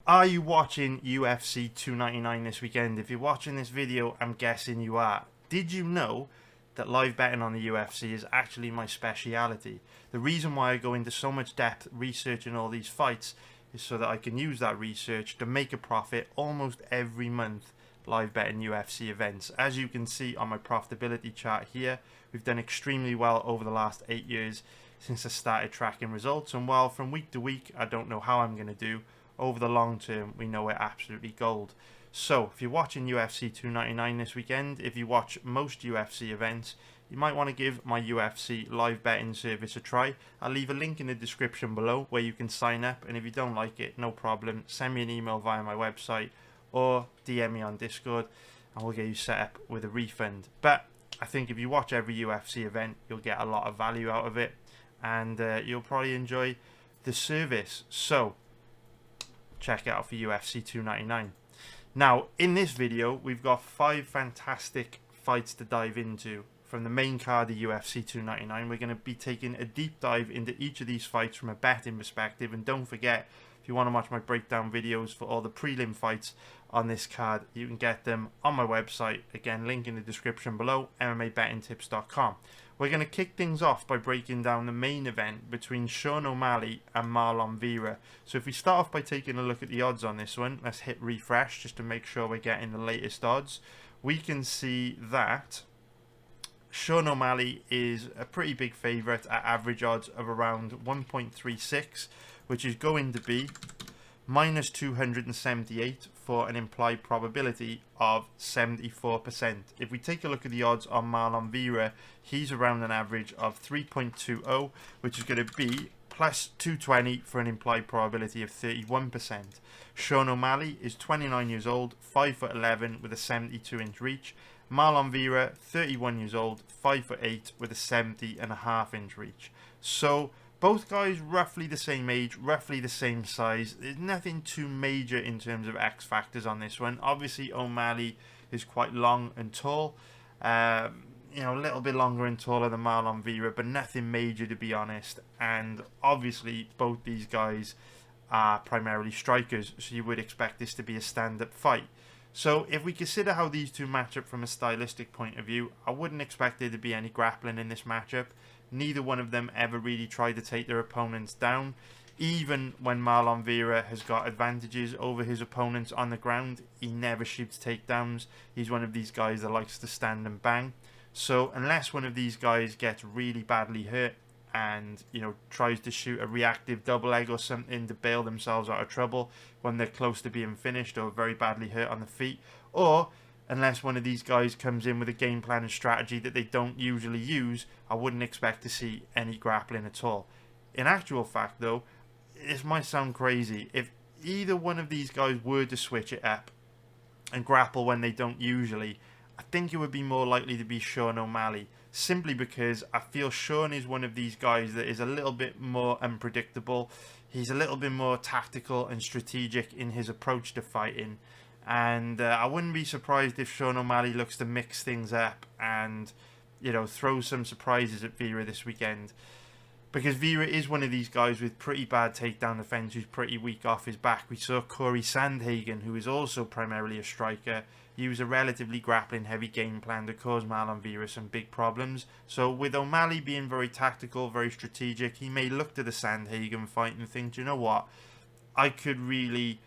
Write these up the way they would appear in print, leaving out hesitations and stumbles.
Are you watching UFC 299 this weekend? If you're watching this video, I'm guessing you are. Did you know that live betting on the UFC is actually my speciality? The reason why I go into so much depth researching all these fights is so that I can use that research to make a profit almost every month live betting UFC events. As you can see on my profitability chart here, we've done extremely well over the last 8 years since I started tracking results, and while from week to week I don't know how I'm going to do, over the long term we know we're absolutely gold. So if you're watching UFC 299 this weekend, if you watch most UFC events, you might want to give my UFC live betting service a try. I'll leave a link in the description below where you can sign up, and if you don't like it, no problem, send me an email via my website or DM me on Discord and we'll get you set up with a refund. But I think if you watch every UFC event, you'll get a lot of value out of it, and you'll probably enjoy the service. So check it out for UFC 299. Now in this video we've got 5 fantastic fights to dive into from the main card of UFC 299. We're going to be taking a deep dive into each of these fights from a betting perspective, and don't forget, if you want to watch my breakdown videos for all the prelim fights on this card, you can get them on my website. Again, link in the description below, MMABettingTips.com. We're going to kick things off by breaking down the main event between Sean O'Malley and Marlon Vera. So if we start off by taking a look at the odds on this one, let's hit refresh just to make sure we're getting the latest odds. We can see that Sean O'Malley is a pretty big favourite at average odds of around 1.36, which is going to be minus 278 for an implied probability of 74%. If we take a look at the odds on Marlon Vera, he's around an average of 3.20, which is going to be plus 220 for an implied probability of 31%. Sean O'Malley is 29 years old, 5'11" with a 72-inch reach. Marlon Vera, 31 years old, 5'8" with a 70.5-inch reach. So both guys roughly the same age, roughly the same size. There's nothing too major in terms of X factors on this one. Obviously O'Malley is quite long and tall, a little bit longer and taller than Marlon Vera, but nothing major to be honest. And obviously both these guys are primarily strikers, so you would expect this to be a stand-up fight. So if we consider how these two match up from a stylistic point of view, I wouldn't expect there to be any grappling in this matchup. Neither one of them ever really tried to take their opponents down. Even when Marlon Vera has got advantages over his opponents on the ground, he never shoots takedowns. He's one of these guys that likes to stand and bang. So unless one of these guys gets really badly hurt and tries to shoot a reactive double leg or something to bail themselves out of trouble when they're close to being finished or very badly hurt on the feet, or unless one of these guys comes in with a game plan and strategy that they don't usually use, I wouldn't expect to see any grappling at all. In actual fact though, this might sound crazy, if either one of these guys were to switch it up and grapple when they don't usually, I think it would be more likely to be Sean O'Malley, simply because I feel Sean is one of these guys that is a little bit more unpredictable. He's a little bit more tactical and strategic in his approach to fighting, and I wouldn't be surprised if Sean O'Malley looks to mix things up and throw some surprises at Vera this weekend, because Vera is one of these guys with pretty bad takedown defense who's pretty weak off his back. We saw Corey Sandhagen, who is also primarily a striker, use a relatively grappling heavy game plan to cause Marlon Vera some big problems. So with O'Malley being very tactical, very strategic, he may look to the Sandhagen fight and think, you know what, I could really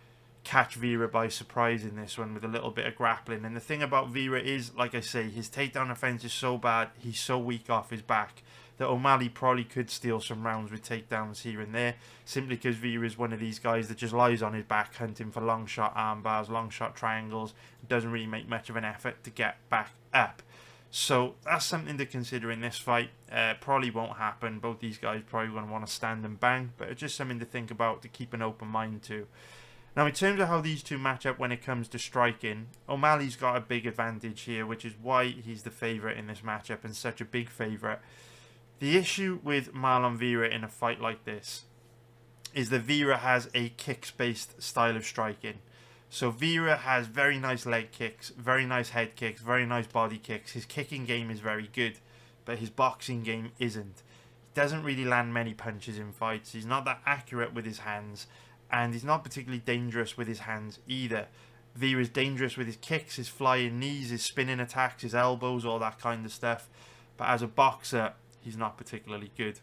catch Vera by surprise in this one with a little bit of grappling. And the thing about Vera is, like I say, his takedown defense is so bad, he's so weak off his back, that O'Malley probably could steal some rounds with takedowns here and there, simply because Vera is one of these guys that just lies on his back hunting for long shot arm bars, long shot triangles, doesn't really make much of an effort to get back up. So that's something to consider in this fight. Probably won't happen. Both these guys probably going to want to stand and bang, but it's just something to think about, to keep an open mind to. Now in terms of how these two match up when it comes to striking, O'Malley's got a big advantage here, which is why he's the favourite in this matchup and such a big favourite. The issue with Marlon Vera in a fight like this is that Vera has a kicks-based style of striking. So Vera has very nice leg kicks, very nice head kicks, very nice body kicks. His kicking game is very good, but his boxing game isn't. He doesn't really land many punches in fights. He's not that accurate with his hands. and he's not particularly dangerous with his hands either. Vera's dangerous with his kicks, his flying knees, his spinning attacks, his elbows, all that kind of stuff. But as a boxer, he's not particularly good.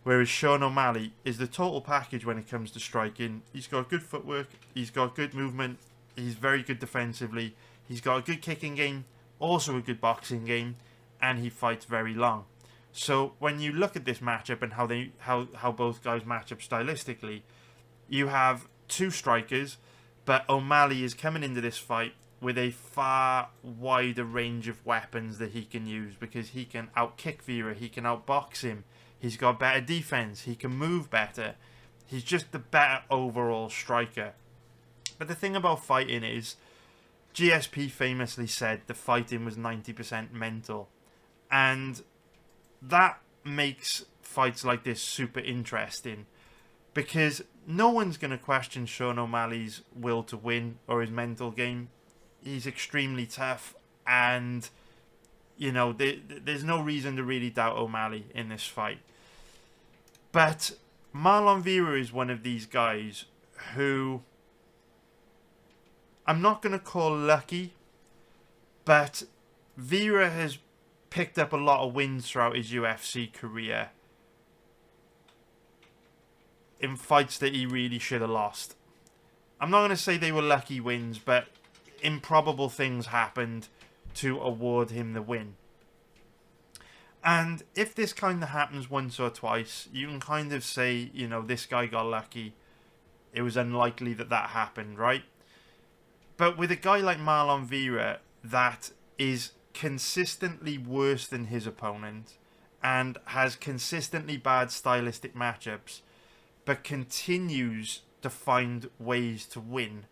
Whereas Sean O'Malley is the total package when it comes to striking. He's got good footwork, he's got good movement, he's very good defensively, he's got a good kicking game, also a good boxing game, and he fights very long. So when you look at this matchup and how both guys match up stylistically, you have two strikers, but O'Malley is coming into this fight with a far wider range of weapons that he can use, because he can outkick Vera, he can outbox him, he's got better defense, he can move better. He's just the better overall striker. But the thing about fighting is, GSP famously said the fighting was 90% mental. And that makes fights like this super interesting, because no one's going to question Sean O'Malley's will to win or his mental game. He's extremely tough, and you know, there's no reason to really doubt O'Malley in this fight. But Marlon Vera is one of these guys who I'm not going to call lucky, but Vera has picked up a lot of wins throughout his UFC career in fights that he really should have lost. I'm not going to say they were lucky wins, but improbable things happened to award him the win. And if this kind of happens once or twice, you can kind of say, you know, this guy got lucky. It was unlikely that that happened, right? But with a guy like Marlon Vera that is consistently worse than his opponent and has consistently bad stylistic matchups, but continues to find ways to win,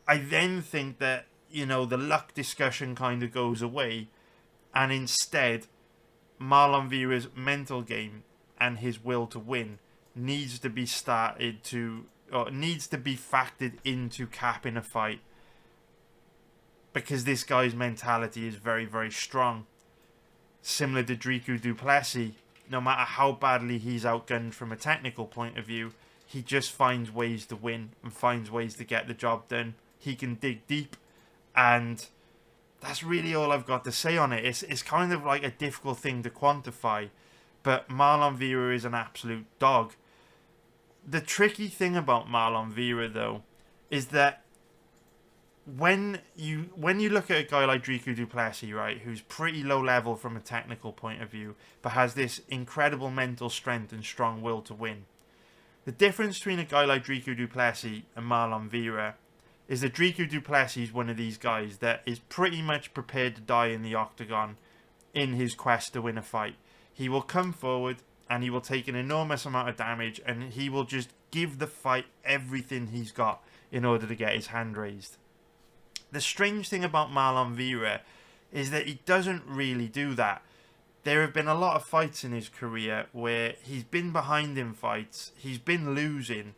I then think that, you know, the luck discussion kind of goes away, and instead Marlon Vera's mental game and his will to win needs to be factored into capping a fight, because this guy's mentality is very, very strong. Similar to Dricus du Plessis, no matter how badly he's outgunned from a technical point of view, he just finds ways to win and finds ways to get the job done. He can dig deep, and that's really all I've got to say on it. It's kind of like a difficult thing to quantify, but Marlon Vera is an absolute dog. The tricky thing about Marlon Vera, though, is that when you look at a guy like Dricus du Plessis, right, who's pretty low level from a technical point of view, but has this incredible mental strength and strong will to win. The difference between a guy like Dricus du Plessis and Marlon Vera is that Dricus du Plessis is one of these guys that is pretty much prepared to die in the octagon in his quest to win a fight. He will come forward and he will take an enormous amount of damage, and he will just give the fight everything he's got in order to get his hand raised. The strange thing about Marlon Vera is that he doesn't really do that. There have been a lot of fights in his career where he's been behind in fights, he's been losing,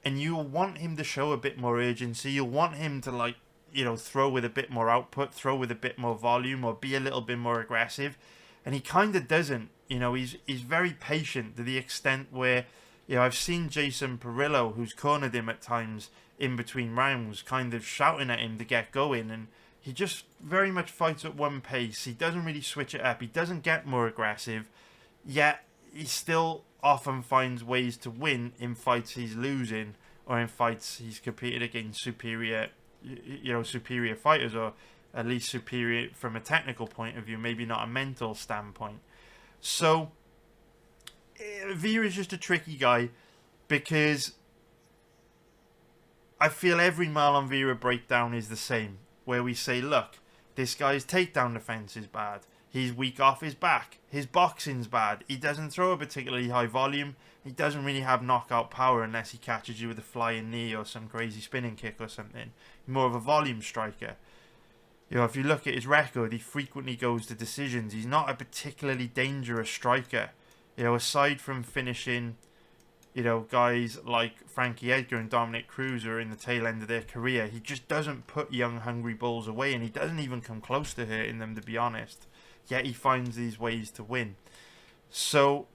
and you'll want him to show a bit more urgency. You'll want him to, like, you know, throw with a bit more output, throw with a bit more volume, or be a little bit more aggressive. And he kind of doesn't. You know, he's very patient to the extent where, you know, I've seen Jason Perillo, who's cornered him at times in between rounds, kind of shouting at him to get going, and he just very much fights at one pace. He doesn't really switch it up. He doesn't get more aggressive, yet he still often finds ways to win in fights he's losing, or in fights he's competed against superior fighters, or at least superior from a technical point of view, maybe not a mental standpoint. So Vera is just a tricky guy, because I feel every Marlon Vera breakdown is the same, where we say, look, this guy's takedown defense is bad, he's weak off his back, his boxing's bad, he doesn't throw a particularly high volume, he doesn't really have knockout power unless he catches you with a flying knee or some crazy spinning kick or something. He's more of a volume striker. You know, if you look at his record, he frequently goes to decisions. He's not a particularly dangerous striker. You know, aside from finishing, you know, guys like Frankie Edgar and Dominic Cruz are in the tail end of their career, he just doesn't put young, hungry bulls away, and he doesn't even come close to hurting them, to be honest. Yet he finds these ways to win. So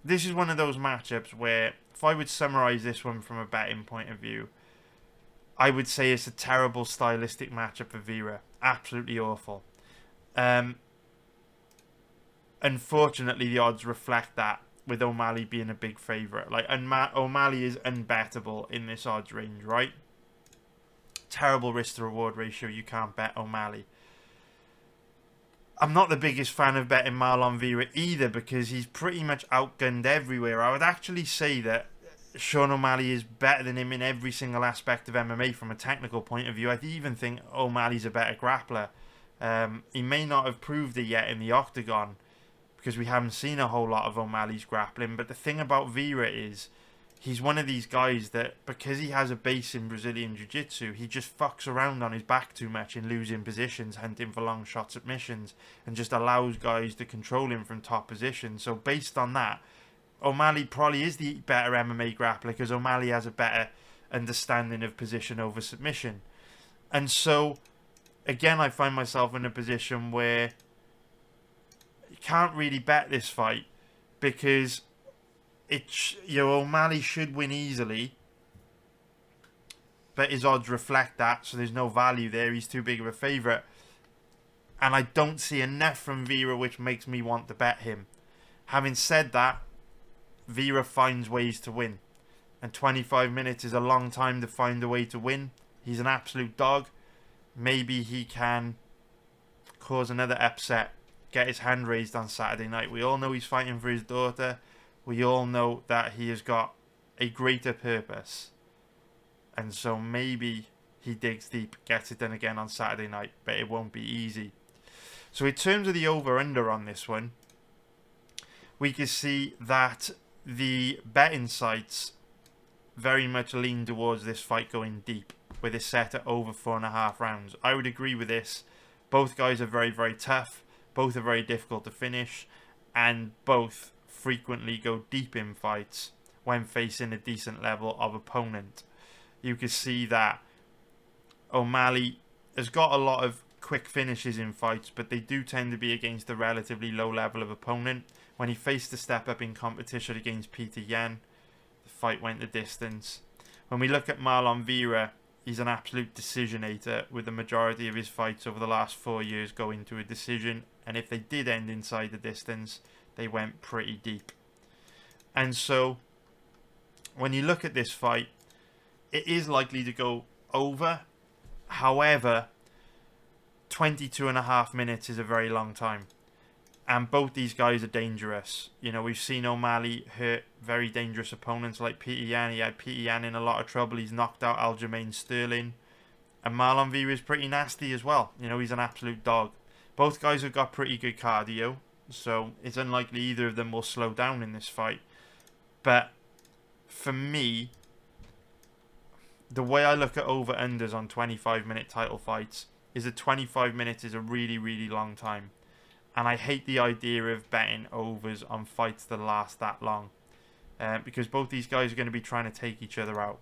this is one of those matchups where, if I would summarize this one from a betting point of view, I would say it's a terrible stylistic matchup for Vera. Absolutely awful. Unfortunately, the odds reflect that, with O'Malley being a big favourite. Like, O'Malley is unbettable in this odds range, right? Terrible risk to reward ratio. You can't bet O'Malley. I'm not the biggest fan of betting Marlon Vera either, because he's pretty much outgunned everywhere. I would actually say that Sean O'Malley is better than him in every single aspect of MMA from a technical point of view. I even think O'Malley's a better grappler. He may not have proved it yet in the octagon, because we haven't seen a whole lot of O'Malley's grappling. But the thing about Vera is, he's one of these guys that, because he has a base in Brazilian Jiu-Jitsu, he just fucks around on his back too much in losing positions, hunting for long shot submissions, and just allows guys to control him from top positions. So based on that, O'Malley probably is the better MMA grappler, because O'Malley has a better understanding of position over submission. And so, again, I find myself in a position where you can't really bet this fight, because O'Malley should win easily, but his odds reflect that, so there's no value there. He's too big of a favourite, and I don't see enough from Vera which makes me want to bet him. Having said that, Vera finds ways to win, and 25 minutes is a long time to find a way to win. He's an absolute dog. Maybe he can cause another upset, get his hand raised on Saturday night. We all know he's fighting for his daughter. We all know that he has got a greater purpose, and so maybe he digs deep, gets it done again on Saturday night, but it won't be easy. So in terms of the over-under on this one, we can see that the betting sites very much lean towards this fight going deep, with it set at over 4.5 rounds. I would agree with this. Both guys are very, very tough. Both are very difficult to finish, and both frequently go deep in fights when facing a decent level of opponent. You can see that O'Malley has got a lot of quick finishes in fights, but they do tend to be against a relatively low level of opponent. When he faced a step up in competition against Peter Yan, the fight went the distance. When we look at Marlon Vera, he's an absolute decisionator, with the majority of his fights over the last 4 years going to a decision, and if they did end inside the distance, they went pretty deep. And so, when you look at this fight, it is likely to go over. However, 22.5 minutes is a very long time. And both these guys are dangerous. You know, we've seen O'Malley hurt very dangerous opponents like Peter Yan. He had Peter Yan in a lot of trouble. He's knocked out Aljamain Sterling. And Marlon Vera is pretty nasty as well. You know, he's an absolute dog. Both guys have got pretty good cardio, so it's unlikely either of them will slow down in this fight. But for me, the way I look at over-unders on 25-minute title fights is that 25 minutes is a really, really long time. And I hate the idea of betting overs on fights that last that long, because both these guys are going to be trying to take each other out.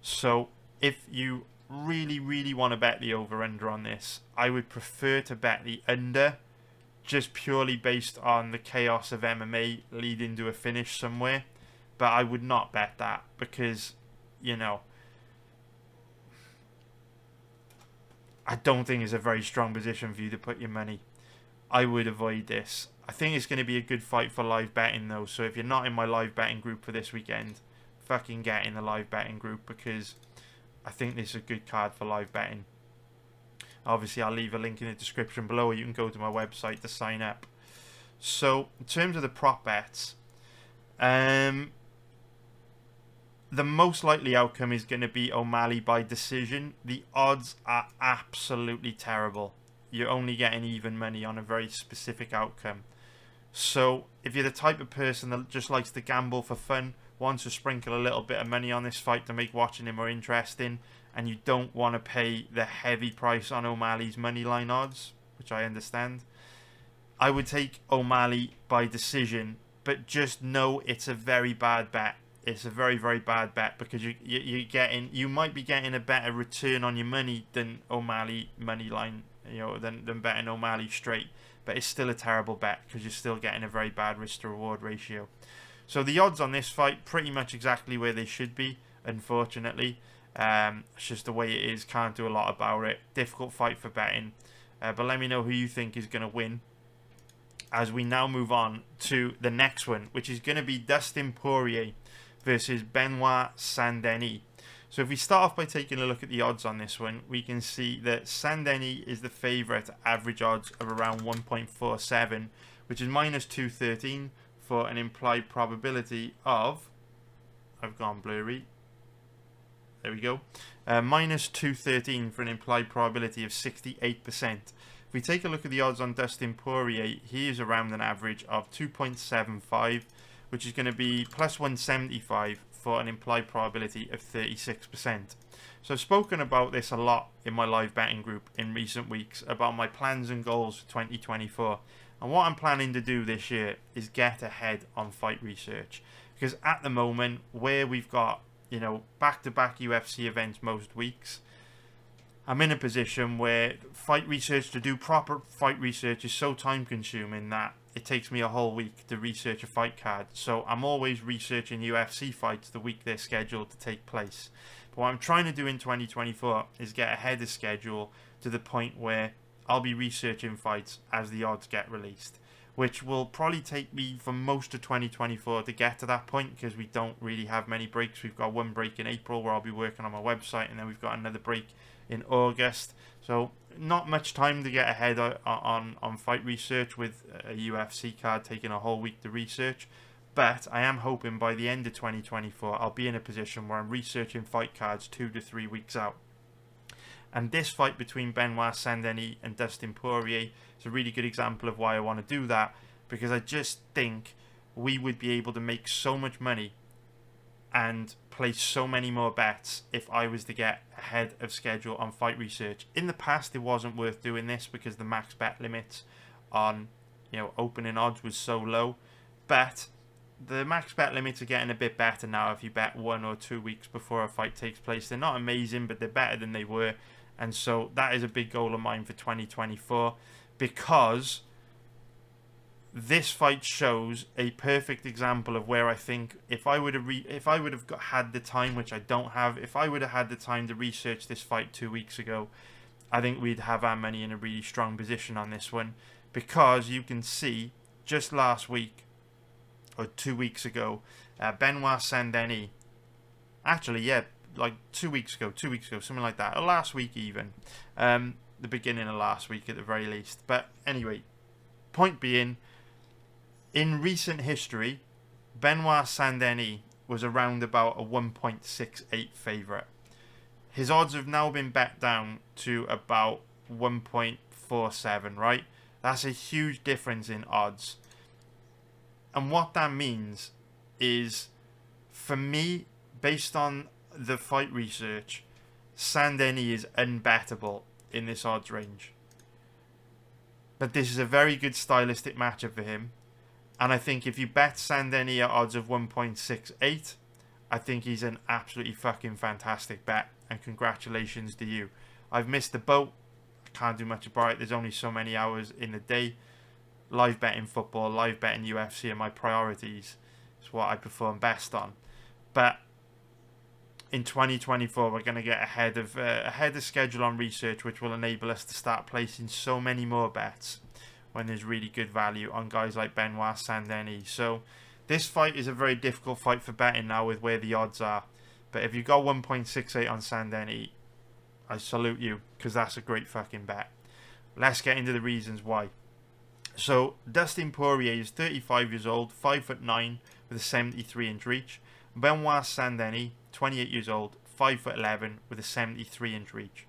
So if you really, really want to bet the over-under on this, I would prefer to bet the under, just purely based on the chaos of MMA leading to a finish somewhere. But I would not bet that, because, you know, I don't think it's a very strong position for you to put your money. I would avoid this. I think it's going to be a good fight for live betting though, so if you're not in my live betting group for this weekend, fucking get in the live betting group, because I think this is a good card for live betting. Obviously, I'll leave a link in the description below, or you can go to my website to sign up. So, in terms of the prop bets, the most likely outcome is going to be O'Malley by decision. The odds are absolutely terrible. You're only getting even money on a very specific outcome. So, if you're the type of person that just likes to gamble for fun, wants to sprinkle a little bit of money on this fight to make watching him more interesting, and you don't want to pay the heavy price on O'Malley's moneyline odds, which I understand, I would take O'Malley by decision, but just know it's a very bad bet. It's a very, very bad bet, because you might be getting a better return on your money than O'Malley moneyline, you know, than betting O'Malley straight, but it's still a terrible bet, because you're still getting a very bad risk to reward ratio. So the odds on this fight, pretty much exactly where they should be, unfortunately. It's just the way it is, can't do a lot about it. Difficult fight for betting. But let me know who you think is going to win, as we now move on to the next one, which is going to be Dustin Poirier versus Benoit Saint-Denis. So if we start off by taking a look at the odds on this one, we can see that Saint-Denis is the favourite, average odds of around 1.47, which is minus 213 for an implied probability of... I've gone blurry. There we go. Minus 213 for an implied probability of 68%. If we take a look at the odds on Dustin Poirier, he is around an average of 2.75, which is going to be plus 175 for an implied probability of 36%. So I've spoken about this a lot in my live betting group in recent weeks about my plans and goals for 2024. And what I'm planning to do this year is get ahead on fight research. Because at the moment, where we've got, you know, back-to-back UFC events most weeks, I'm in a position where fight research, to do proper fight research, is so time-consuming that it takes me a whole week to research a fight card. So I'm always researching UFC fights the week they're scheduled to take place. But what I'm trying to do in 2024 is get ahead of schedule to the point where I'll be researching fights as the odds get released, which will probably take me for most of 2024 to get to that point, because we don't really have many breaks. We've got one break in April where I'll be working on my website, and then we've got another break in August. So not much time to get ahead on fight research with a UFC card taking a whole week to research. But I am hoping by the end of 2024 I'll be in a position where I'm researching fight cards 2 to 3 weeks out. And this fight between Benoit Saint-Denis and Dustin Poirier is a really good example of why I want to do that, because I just think we would be able to make so much money and place so many more bets if I was to get ahead of schedule on fight research. In the past, it wasn't worth doing this because the max bet limits on, you know, opening odds was so low. But the max bet limits are getting a bit better now if you bet 1 or 2 weeks before a fight takes place. They're not amazing, but they're better than they were. And so that is a big goal of mine for 2024, because this fight shows a perfect example of where I think if I would have had the time, which I don't have, if I would have had the time to research this fight 2 weeks ago, I think we'd have our money in a really strong position on this one. Because you can see just last week or 2 weeks ago, Benoit Saint-Denis, actually, yeah, like 2 weeks ago, something like that, or last week even, the beginning of last week at the very least. But anyway, point being, in recent history, Benoit Saint-Denis was around about a 1.68 favourite. His odds have now been bet down to about 1.47, right? That's a huge difference in odds. And what that means is, for me, based on the fight research, Saint-Denis is unbettable in this odds range. But this is a very good stylistic matchup for him. And I think if you bet Saint-Denis at odds of 1.68, I think he's an absolutely fucking fantastic bet. And congratulations to you. I've missed the boat. I can't do much about it. There's only so many hours in the day. Live betting football, live betting UFC are my priorities. It's what I perform best on. But in 2024, we're going to get ahead of schedule on research, which will enable us to start placing so many more bets when there's really good value on guys like Benoit Saint-Denis. So this fight is a very difficult fight for betting now with where the odds are. But if you got 1.68 on Saint-Denis, I salute you, because that's a great fucking bet. Let's get into the reasons why. So Dustin Poirier is 35 years old, 5'9", with a 73-inch reach. Benoit Saint-Denis, 28 years old, 5'11", with a 73-inch reach.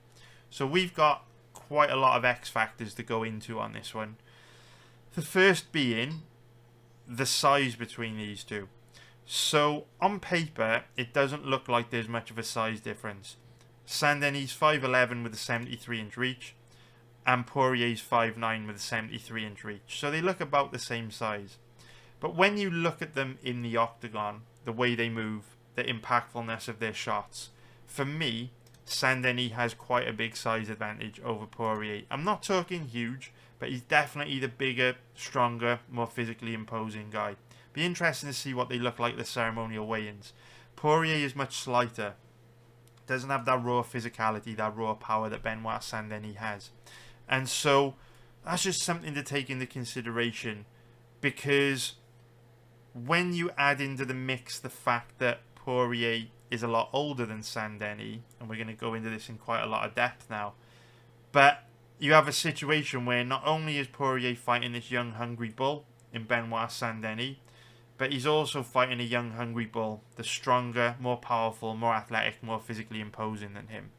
So we've got quite a lot of X factors to go into on this one. The first being the size between these two. So on paper, it doesn't look like there's much of a size difference. Saint-Denis 5'11" with a 73-inch reach, and Poirier's 5'9" with a 73-inch reach. So they look about the same size. But when you look at them in the octagon, the way they move, the impactfulness of their shots, for me, Saint-Denis has quite a big size advantage over Poirier. I'm not talking huge, but he's definitely the bigger, stronger, more physically imposing guy. Be interesting to see what they look like at the ceremonial weigh-ins. Poirier is much slighter. Doesn't have that raw physicality, that raw power that Benoit Saint-Denis has. And so that's just something to take into consideration, because when you add into the mix the fact that Poirier is a lot older than Saint-Denis, and we're going to go into this in quite a lot of depth now, but you have a situation where not only is Poirier fighting this young hungry bull in Benoit Saint-Denis, but he's also fighting a young hungry bull, the stronger, more powerful, more athletic, more physically imposing than him.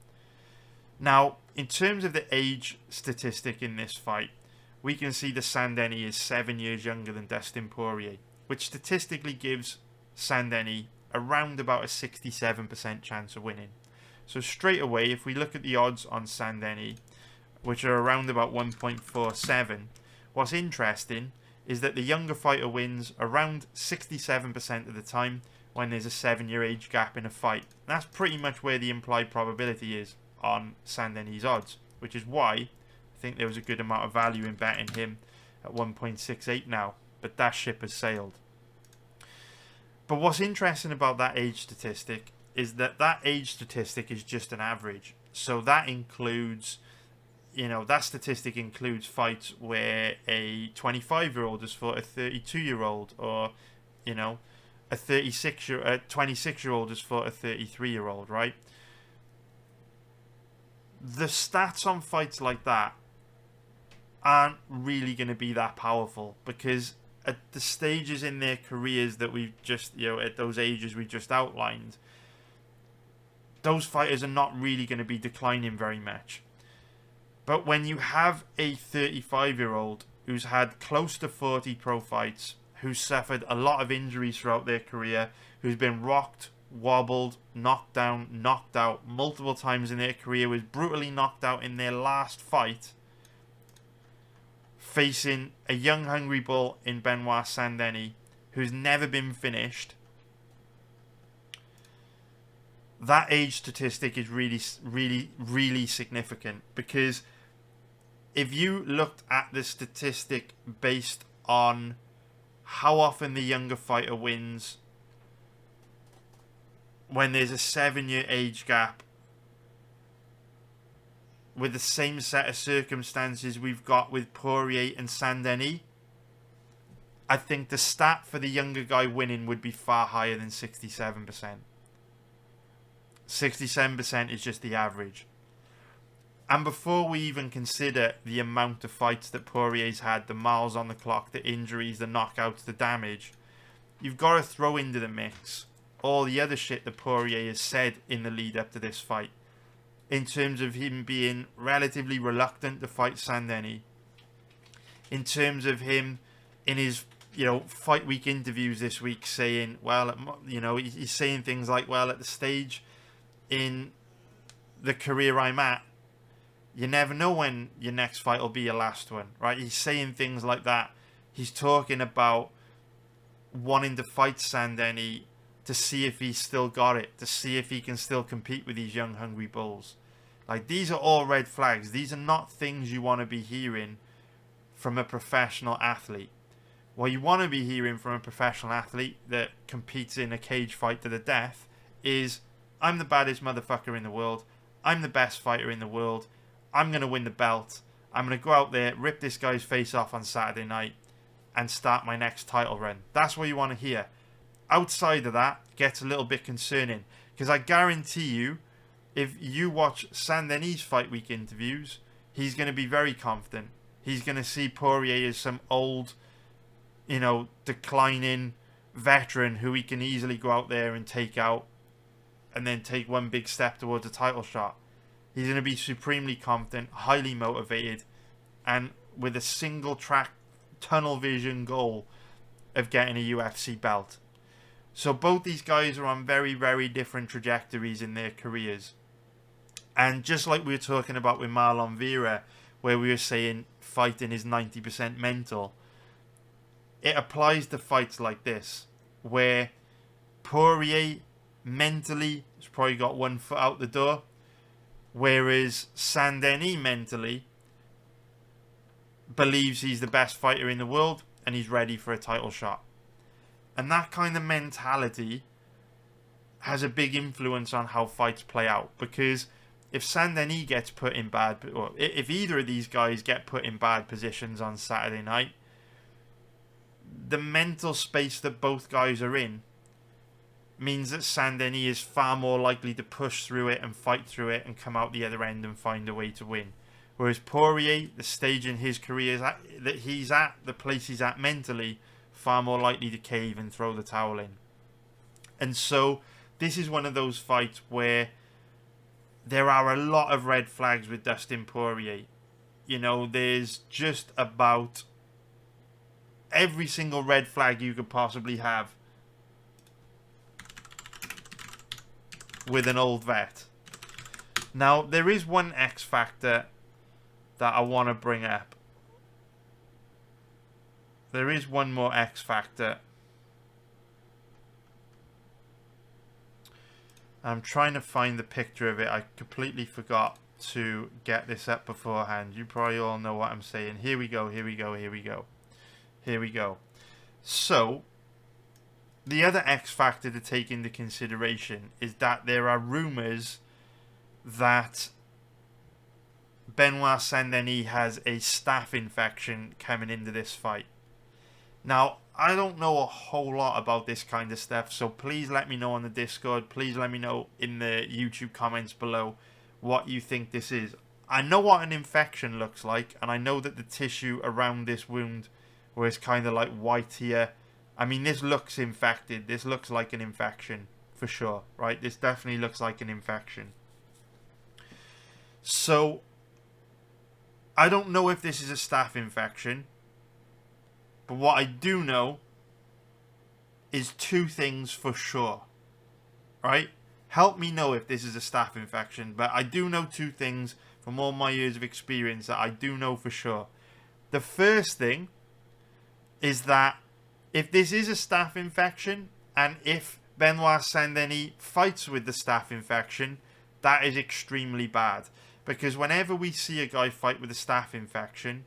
Now, in terms of the age statistic in this fight, we can see that Saint-Denis is 7 years younger than Dustin Poirier, which statistically gives Saint-Denis around about a 67% chance of winning. So straight away, if we look at the odds on Saint-Denis, which are around about 1.47, what's interesting is that the younger fighter wins around 67% of the time when there's a 7-year age gap in a fight. That's pretty much where the implied probability is on Saint-Denis' odds, which is why I think there was a good amount of value in betting him at 1.68 now, but that ship has sailed. But what's interesting about that age statistic is that age statistic is just an average. So that includes, that statistic includes fights where a 25-year-old has fought a 32-year-old, or, a 26-year-old has fought a 33-year-old, right? The stats on fights like that aren't really going to be that powerful, because at the stages in their careers that we've just, at those ages we just outlined, those fighters are not really going to be declining very much. But when you have a 35-year-old who's had close to 40 pro fights, who's suffered a lot of injuries throughout their career, who's been rocked, wobbled, knocked down, knocked out multiple times in their career, was brutally knocked out in their last fight, facing a young hungry bull in Benoit Saint-Denis who's never been finished, that age statistic is really, really, really significant. Because if you looked at the statistic based on how often the younger fighter wins when there's a 7-year age gap, with the same set of circumstances we've got with Poirier and Saint-Denis, I think the stat for the younger guy winning would be far higher than 67%. 67% is just the average. And before we even consider the amount of fights that Poirier's had, the miles on the clock, the injuries, the knockouts, the damage, you've got to throw into the mix all the other shit that Poirier has said in the lead up to this fight, in terms of him being relatively reluctant to fight Saint-Denis, in terms of him in his fight week interviews this week saying, he's saying things like, well, at the stage in the career I'm at, you never know when your next fight will be your last one, right? He's saying things like that. He's talking about wanting to fight Saint-Denis to see if he's still got it, to see if he can still compete with these young hungry bulls. Like, these are all red flags. These are not things you want to be hearing from a professional athlete. What you want to be hearing from a professional athlete that competes in a cage fight to the death is, I'm the baddest motherfucker in the world. I'm the best fighter in the world. I'm going to win the belt. I'm going to go out there, rip this guy's face off on Saturday night, and start my next title run. That's what you want to hear. Outside of that, gets a little bit concerning. Because I guarantee you, if you watch Saint-Denis' fight week interviews, he's going to be very confident. He's going to see Poirier as some old, declining veteran who he can easily go out there and take out, and then take one big step towards a title shot. He's going to be supremely confident, highly motivated, and with a single track, tunnel vision goal of getting a UFC belt. So both these guys are on very, very different trajectories in their careers. And just like we were talking about with Marlon Vera, where we were saying fighting is 90% mental, it applies to fights like this, where Poirier mentally has probably got one foot out the door, whereas Saint-Denis mentally believes he's the best fighter in the world and he's ready for a title shot. And that kind of mentality has a big influence on how fights play out. Because if Saint-Denis gets put in bad, or if either of these guys get put in bad positions on Saturday night, the mental space that both guys are in means that Saint-Denis is far more likely to push through it and fight through it and come out the other end and find a way to win. Whereas Poirier, the stage in his career that he's at, the place he's at mentally, far more likely to cave and throw the towel in. And so this is one of those fights where there are a lot of red flags with Dustin Poirier. You know, there's just about every single red flag you could possibly have with an old vet. Now, there is one X factor that I want to bring up. There is one more X factor. I'm trying to find the picture of it. I completely forgot to get this up beforehand. You probably all know what I'm saying. Here we go, here we go, here we go. Here we go. So, the other X factor to take into consideration is that there are rumours that Benoit Saint-Denis has a staph infection coming into this fight. Now, I don't know a whole lot about this kind of stuff, so please let me know on the Discord. Please let me know in the YouTube comments below what you think this is. I know what an infection looks like, and I know that the tissue around this wound, where it's kind of like white here, I mean, this looks infected. This looks like an infection, for sure, right? This definitely looks like an infection. So, I don't know if this is a staph infection. But what I do know is two things for sure. Right? Help me know if this is a staph infection. But I do know two things from all my years of experience that I do know for sure. The first thing is that if this is a staph infection, and if Benoit Saint-Denis fights with the staph infection, that is extremely bad. Because whenever we see a guy fight with a staph infection,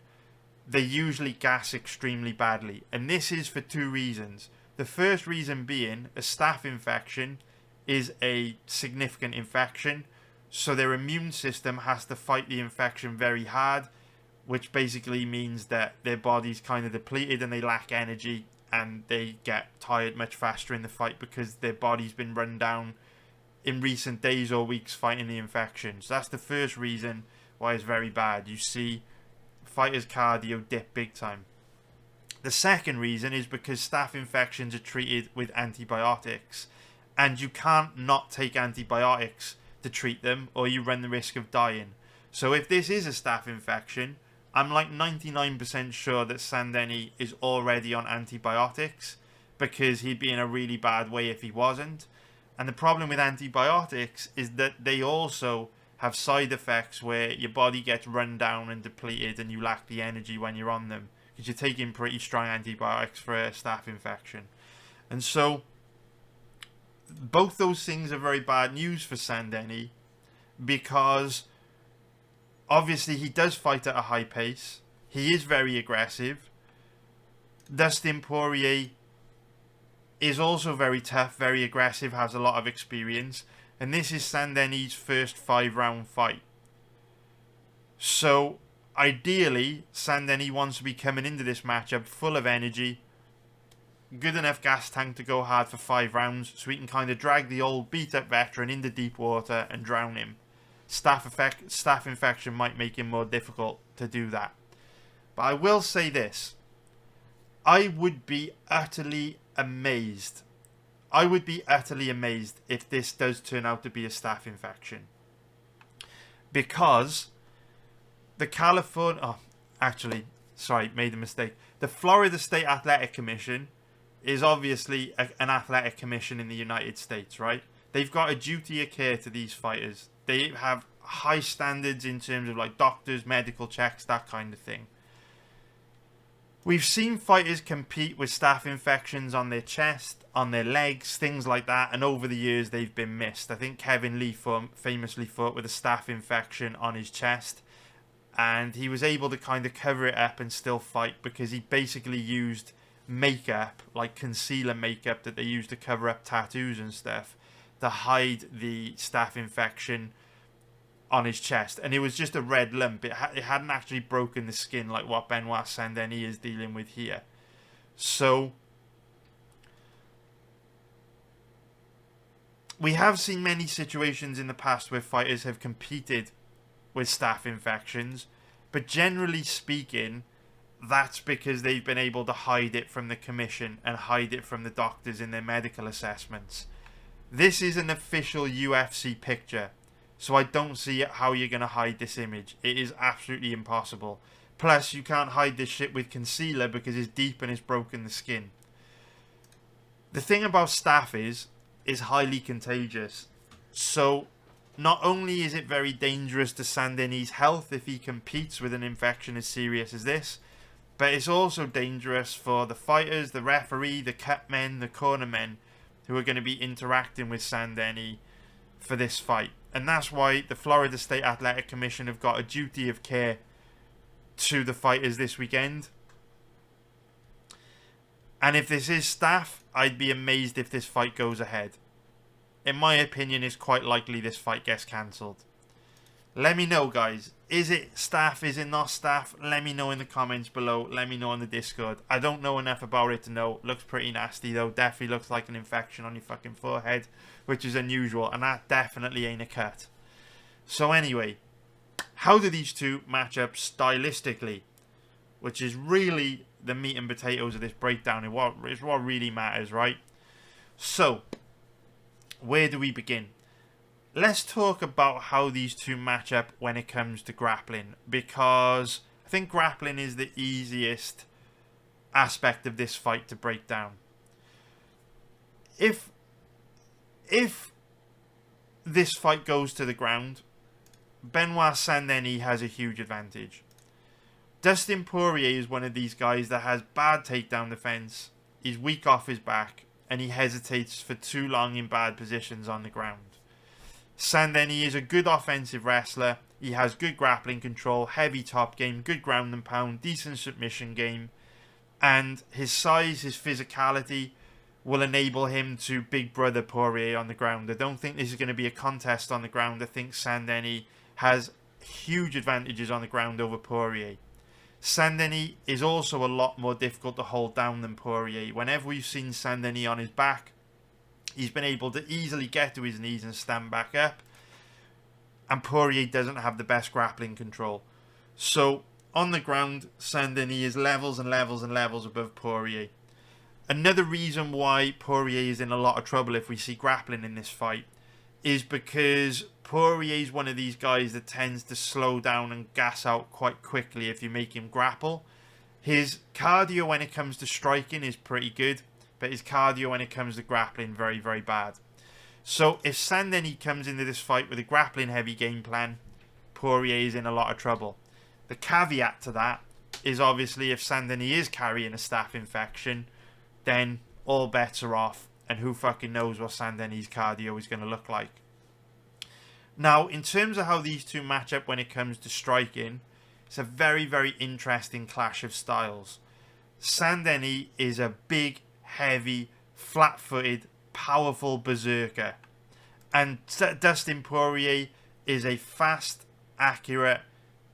they usually gas extremely badly. And this is for two reasons. The first reason being, a staph infection is a significant infection, so their immune system has to fight the infection very hard, which basically means that their body's kind of depleted and they lack energy, and they get tired much faster in the fight because their body's been run down in recent days or weeks fighting the infection. So that's the first reason why it's very bad. You see fighters' cardio dip big time. The second reason is because staph infections are treated with antibiotics, and you can't not take antibiotics to treat them, or you run the risk of dying. So if this is a staph infection, I'm like 99% sure that Saint-Denis is already on antibiotics, because he'd be in a really bad way if he wasn't. And the problem with antibiotics is that they also have side effects where your body gets run down and depleted and you lack the energy when you're on them, because you're taking pretty strong antibiotics for a staph infection. And so both those things are very bad news for Saint-Denis, because obviously he does fight at a high pace. He is very aggressive. Dustin Poirier is also very tough, very aggressive, has a lot of experience. And this is Saint-Denis' first 5-round fight. So, ideally, Saint-Denis wants to be coming into this matchup full of energy, good enough gas tank to go hard for 5 rounds, so he can kind of drag the old beat-up veteran into deep water and drown him. Staph infection might make him more difficult to do that. But I will say this. I would be utterly amazed. I would be utterly amazed if this does turn out to be a staph infection. Because the made a mistake. The Florida State Athletic Commission is obviously an athletic commission in the United States, right? They've got a duty of care to these fighters. They have high standards in terms of like doctors, medical checks, that kind of thing. We've seen fighters compete with staph infections on their chest, on their legs, things like that, and over the years they've been missed. I think Kevin Lee famously fought with a staph infection on his chest, and he was able to kind of cover it up and still fight because he basically used makeup, like concealer makeup that they use to cover up tattoos and stuff, to hide the staph infection on his chest. And it was just a red lump. It hadn't actually broken the skin like what Benoit Saint-Denis is dealing with here. So we have seen many situations in the past where fighters have competed with staph infections, but generally speaking, that's because they've been able to hide it from the commission and hide it from the doctors in their medical assessments. This is an official UFC picture, so I don't see how you're going to hide this image. It is absolutely impossible. Plus, you can't hide this shit with concealer because it's deep and it's broken the skin. The thing about staph is highly contagious. So not only is it very dangerous to Saint-Denis' health if he competes with an infection as serious as this, but it's also dangerous for the fighters, the referee, the cutmen, the cornermen who are going to be interacting with Saint-Denis for this fight. And that's why the Florida State Athletic Commission have got a duty of care to the fighters this weekend. And if this is staph, I'd be amazed if this fight goes ahead. In my opinion, it's quite likely this fight gets cancelled. Let me know, guys. Is it staph? Is it not staph? Let me know in the comments below. Let me know on the Discord. I don't know enough about it to know. Looks pretty nasty, though. Definitely looks like an infection on your fucking forehead, which is unusual. And that definitely ain't a cut. So anyway, how do these two match up stylistically? Which is really the meat and potatoes of this breakdown. It's what really matters, right? So, where do we begin? Let's talk about how these two match up when it comes to grappling, because I think grappling is the easiest aspect of this fight to break down. If this fight goes to the ground, Benoit Saint-Denis has a huge advantage. Dustin Poirier is one of these guys that has bad takedown defense, he's weak off his back, and he hesitates for too long in bad positions on the ground. Saint-Denis is a good offensive wrestler. He has good grappling control, heavy top game, good ground and pound, decent submission game. And his size, his physicality will enable him to big brother Poirier on the ground. I don't think this is going to be a contest on the ground. I think Saint-Denis has huge advantages on the ground over Poirier. Saint-Denis is also a lot more difficult to hold down than Poirier. Whenever we've seen Saint-Denis on his back, he's been able to easily get to his knees and stand back up. And Poirier doesn't have the best grappling control. So, on the ground, Saint-Denis is levels and levels and levels above Poirier. Another reason why Poirier is in a lot of trouble if we see grappling in this fight is because Poirier is one of these guys that tends to slow down and gas out quite quickly if you make him grapple. His cardio when it comes to striking is pretty good, but his cardio when it comes to grappling, very, very bad. So if Saint-Denis comes into this fight with a grappling heavy game plan, Poirier is in a lot of trouble. The caveat to that is obviously if Saint-Denis is carrying a staph infection, then all bets are off, and who fucking knows what Saint-Denis' cardio is going to look like. Now, in terms of how these two match up when it comes to striking, it's a very, very interesting clash of styles. Saint-Denis is a big, heavy, flat-footed, powerful berserker. And Dustin Poirier is a fast, accurate,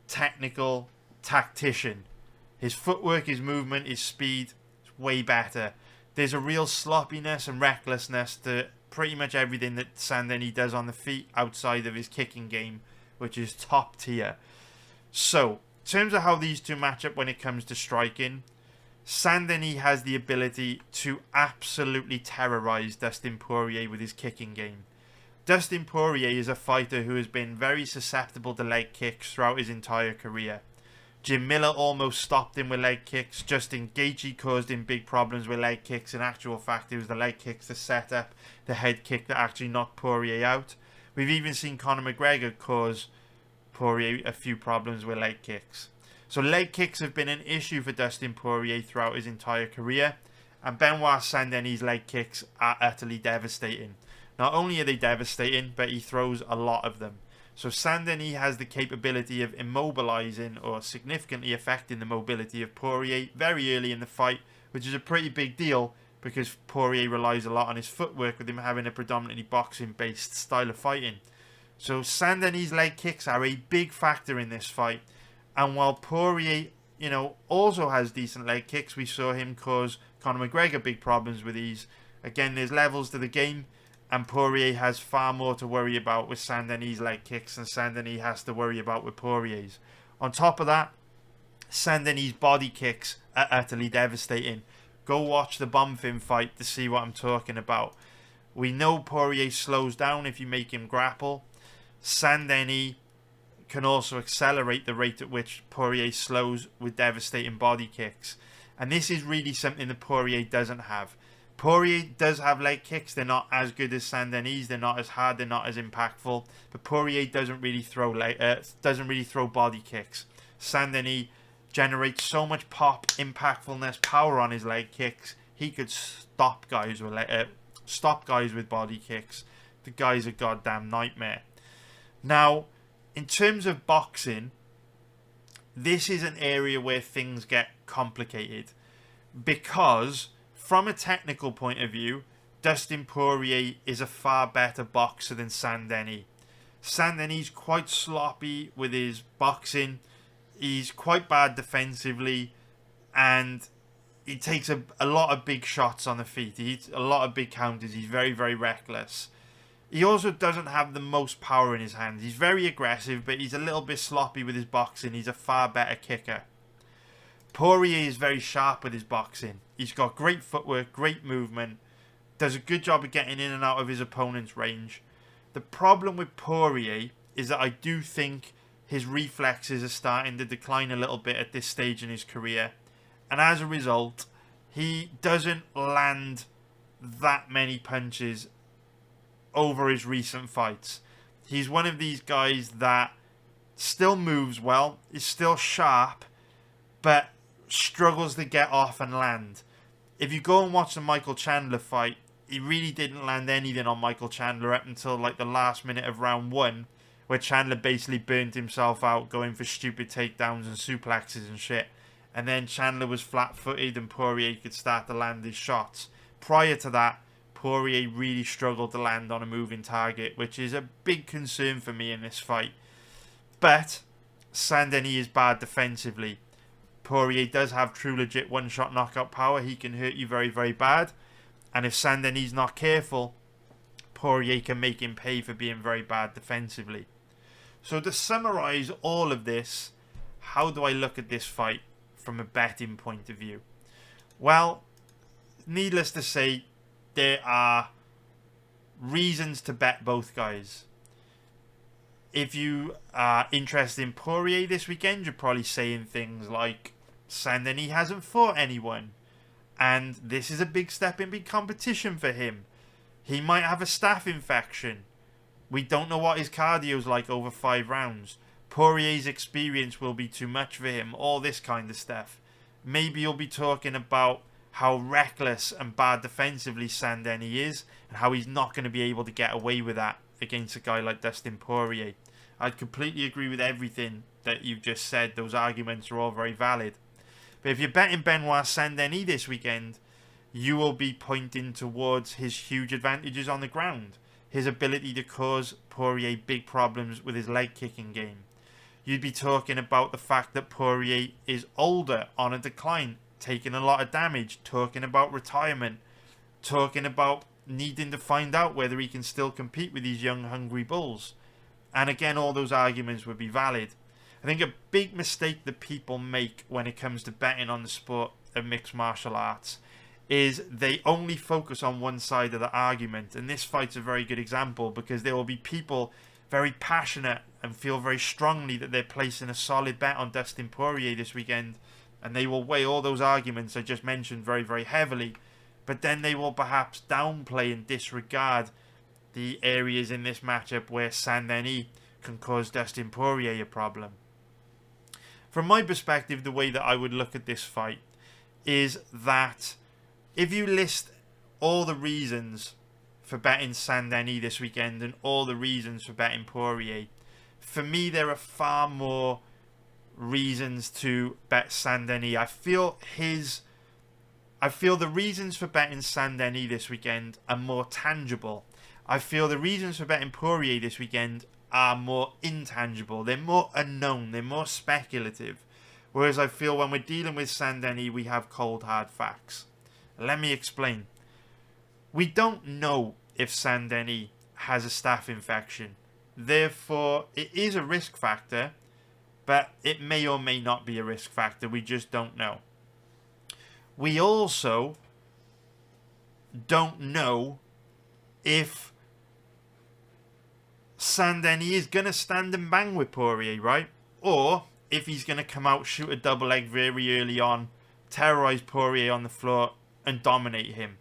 technical tactician. His footwork, his movement, his speed is way better. There's a real sloppiness and recklessness to pretty much everything that Saint-Denis does on the feet outside of his kicking game, which is top tier. So, in terms of how these two match up when it comes to striking, Saint-Denis has the ability to absolutely terrorize Dustin Poirier with his kicking game. Dustin Poirier is a fighter who has been very susceptible to leg kicks throughout his entire career. Jim Miller almost stopped him with leg kicks. Justin Gaethje caused him big problems with leg kicks. In actual fact, it was the leg kicks that set up the head kick that actually knocked Poirier out. We've even seen Conor McGregor cause Poirier a few problems with leg kicks. So leg kicks have been an issue for Dustin Poirier throughout his entire career. And Benoit Saint-Denis' leg kicks are utterly devastating. Not only are they devastating, but he throws a lot of them. So Saint-Denis has the capability of immobilizing or significantly affecting the mobility of Poirier very early in the fight which is a pretty big deal because Poirier relies a lot on his footwork, with him having a predominantly boxing-based style of fighting. So Saint-Denis' leg kicks are a big factor in this fight. And while Poirier, also has decent leg kicks, we saw him cause Conor McGregor big problems with these. Again, there's levels to the game, and Poirier has far more to worry about with Saint-Denis' leg kicks than Saint-Denis has to worry about with Poirier's. On top of that, Saint-Denis' body kicks are utterly devastating. Go watch the Bonfim fight to see what I'm talking about. We know Poirier slows down if you make him grapple. Saint-Denis can also accelerate the rate at which Poirier slows with devastating body kicks. And this is really something that Poirier doesn't have. Poirier does have leg kicks. They're not as good as Saint-Denis. They're not as hard. They're not as impactful. But Poirier doesn't really throw body kicks. Saint-Denis generates so much pop, impactfulness, power on his leg kicks. He could stop guys with body kicks. The guy's a goddamn nightmare. Now, in terms of boxing, this is an area where things get complicated, because from a technical point of view, Dustin Poirier is a far better boxer than Saint-Denis. Saint-Denis quite sloppy with his boxing. He's quite bad defensively, and he takes a lot of big shots on the feet. He hits a lot of big counters. He's very, very reckless. He also doesn't have the most power in his hands. He's very aggressive, but he's a little bit sloppy with his boxing. He's a far better kicker. Poirier is very sharp with his boxing. He's got great footwork, great movement, does a good job of getting in and out of his opponent's range. The problem with Poirier is that I do think his reflexes are starting to decline a little bit at this stage in his career. And as a result, he doesn't land that many punches over his recent fights. He's one of these guys that still moves well, is still sharp, but struggles to get off and land. If you go and watch the Michael Chandler fight, he really didn't land anything on Michael Chandler up until like the last minute of round 1, where Chandler basically burnt himself out going for stupid takedowns and suplexes and shit. And then Chandler was flat-footed and Poirier could start to land his shots. Prior to that, Poirier really struggled to land on a moving target, which is a big concern for me in this fight. But Saint-Denis is bad defensively. Poirier does have true legit one-shot knockout power. He can hurt you very, very bad. And if Saint-Denis is not careful, Poirier can make him pay for being very bad defensively. So to summarise all of this, how do I look at this fight from a betting point of view? Well, needless to say, there are reasons to bet both guys. If you are interested in Poirier this weekend, you're probably saying things like, Saint-Denis hasn't fought anyone, and this is a big step in big competition for him. He might have a staph infection. We don't know what his cardio's like over 5 rounds. Poirier's experience will be too much for him. All this kind of stuff. Maybe you'll be talking about how reckless and bad defensively Saint-Denis is, and how he's not going to be able to get away with that against a guy like Dustin Poirier. I'd completely agree with everything that you've just said. Those arguments are all very valid. But if you're betting Benoit Saint-Denis this weekend, you will be pointing towards his huge advantages on the ground. His ability to cause Poirier big problems with his leg kicking game. You'd be talking about the fact that Poirier is older, on a decline, taking a lot of damage, talking about retirement, talking about needing to find out whether he can still compete with these young, hungry bulls. And again, all those arguments would be valid. I think a big mistake that people make when it comes to betting on the sport of mixed martial arts is they only focus on one side of the argument. And this fight's a very good example, because there will be people very passionate and feel very strongly that they're placing a solid bet on Dustin Poirier this weekend, and they will weigh all those arguments I just mentioned very, very heavily, but then they will perhaps downplay and disregard the areas in this matchup where Saint-Denis can cause Dustin Poirier a problem. From my perspective, the way that I would look at this fight is that if you list all the reasons for betting Saint-Denis this weekend and all the reasons for betting Poirier, for me there are far more reasons to bet Saint-Denis. I feel his I feel the reasons for betting Saint-Denis this weekend are more tangible. I feel the reasons for betting Poirier this weekend are more intangible. They're more unknown. They're more speculative. Whereas I feel when we're dealing with Saint-Denis, we have cold, hard facts. Let me explain. We don't know if Saint-Denis has a staph infection. Therefore, it is a risk factor, but it may or may not be a risk factor. We just don't know. We also don't know if Saint-Denis is going to stand and bang with Poirier, right? Or if he's going to come out, shoot a double leg very early on, terrorize Poirier on the floor, and dominate him.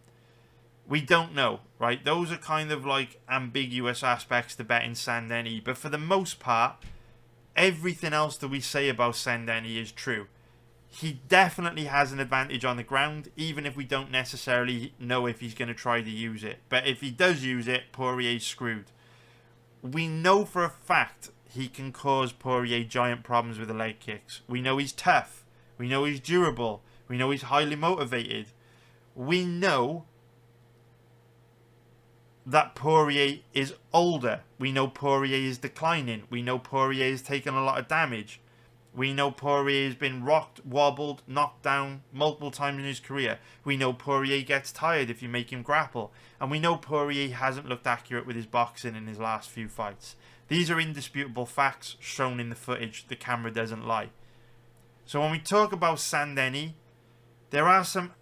We don't know, right? Those are kind of like ambiguous aspects to betting Saint-Denis. But for the most part, everything else that we say about Saint-Denis is true. He definitely has an advantage on the ground, even if we don't necessarily know if he's going to try to use it. But if he does use it, Poirier's screwed. We know for a fact he can cause Poirier giant problems with the leg kicks. We know he's tough. We know he's durable. We know he's highly motivated. We know that Poirier is older. We know Poirier is declining. We know Poirier has taken a lot of damage. We know Poirier has been rocked, wobbled, knocked down multiple times in his career. We know Poirier gets tired if you make him grapple. And we know Poirier hasn't looked accurate with his boxing in his last few fights. These are indisputable facts shown in the footage. The camera doesn't lie. So when we talk about Saint-Denis, there are some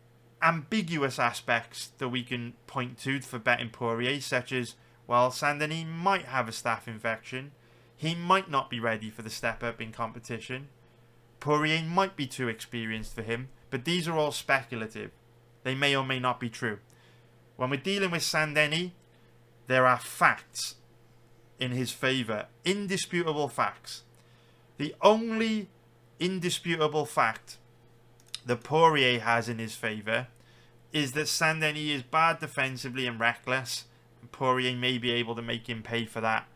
ambiguous aspects that we can point to for betting Poirier, such as, well, Saint-Denis might have a staph infection. He might not be ready for the step up in competition. Poirier might be too experienced for him, but these are all speculative. They may or may not be true. When we're dealing with Saint-Denis, there are facts in his favour. Indisputable facts. The only indisputable fact that Poirier has in his favour is that Saint-Denis is bad defensively and reckless. Poirier may be able to make him pay for that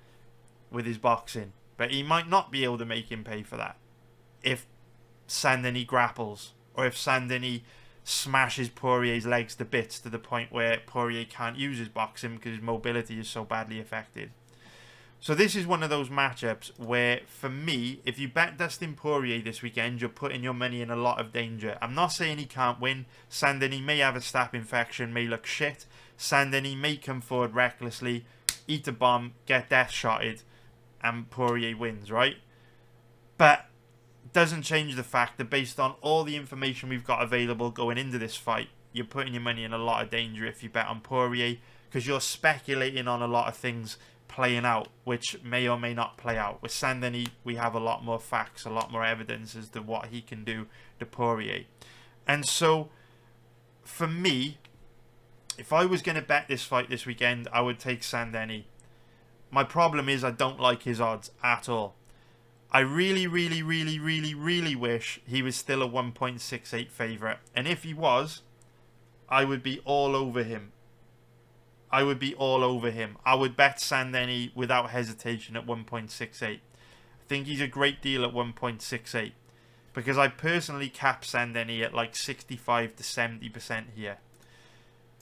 with his boxing, but he might not be able to make him pay for that if Saint-Denis grapples, or if Saint-Denis smashes Poirier's legs to bits to the point where Poirier can't use his boxing because his mobility is so badly affected. So this is one of those matchups where, for me, if you bet Dustin Poirier this weekend, you're putting your money in a lot of danger. I'm not saying he can't win. Saint-Denis may have a staph infection, may look shit. Saint-Denis may come forward recklessly, eat a bomb, get death shotted, and Poirier wins, right? But doesn't change the fact that based on all the information we've got available going into this fight, you're putting your money in a lot of danger if you bet on Poirier, because you're speculating on a lot of things playing out, which may or may not play out. With Saint-Denis, we have a lot more facts, a lot more evidence as to what he can do to Poirier. And so, for me, if I was going to bet this fight this weekend, I would take Saint-Denis. My problem is I don't like his odds at all. I really wish he was still a 1.68 favourite. And if he was, I would be all over him. I would be all over him. I would bet Saint-Denis without hesitation at 1.68. I think he's a great deal at 1.68. Because I personally cap Saint-Denis at like 65 to 70% here.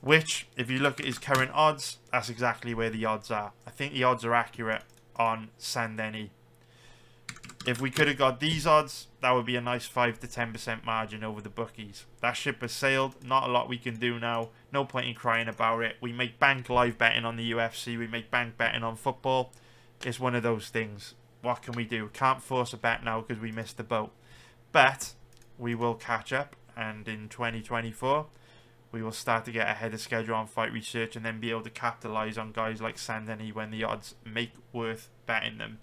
Which, if you look at his current odds, that's exactly where the odds are. I think the odds are accurate on Saint-Denis. If we could have got these odds, that would be a nice 5 to 10% margin over the bookies. That ship has sailed. Not a lot we can do now. No point in crying about it. We make bank live betting on the UFC. We make bank betting on football. It's one of those things. What can we do? Can't force a bet now because we missed the boat. But we will catch up. And in 2024, we will start to get ahead of schedule on fight research and then be able to capitalise on guys like Saint-Denis when the odds make worth betting them.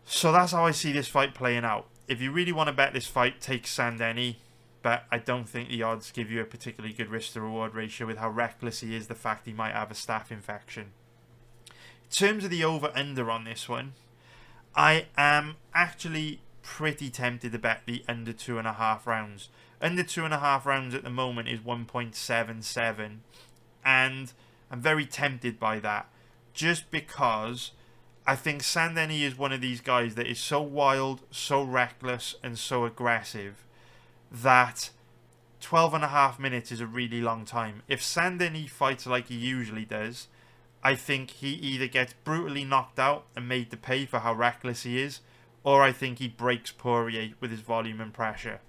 So that's how I see this fight playing out. If you really want to bet this fight, take Saint-Denis. But I don't think the odds give you a particularly good risk to reward ratio with how reckless he is, the fact he might have a staph infection. In terms of the over-under on this one, I am actually pretty tempted to bet the under 2.5 rounds. Under 2.5 rounds at the moment is 1.77. And I'm very tempted by that. Just because I think Saint-Denis is one of these guys that is so wild, so reckless, and so aggressive that 12.5 minutes is a really long time. If Saint-Denis fights like he usually does, I think he either gets brutally knocked out and made to pay for how reckless he is, or I think he breaks Poirier with his volume and pressure.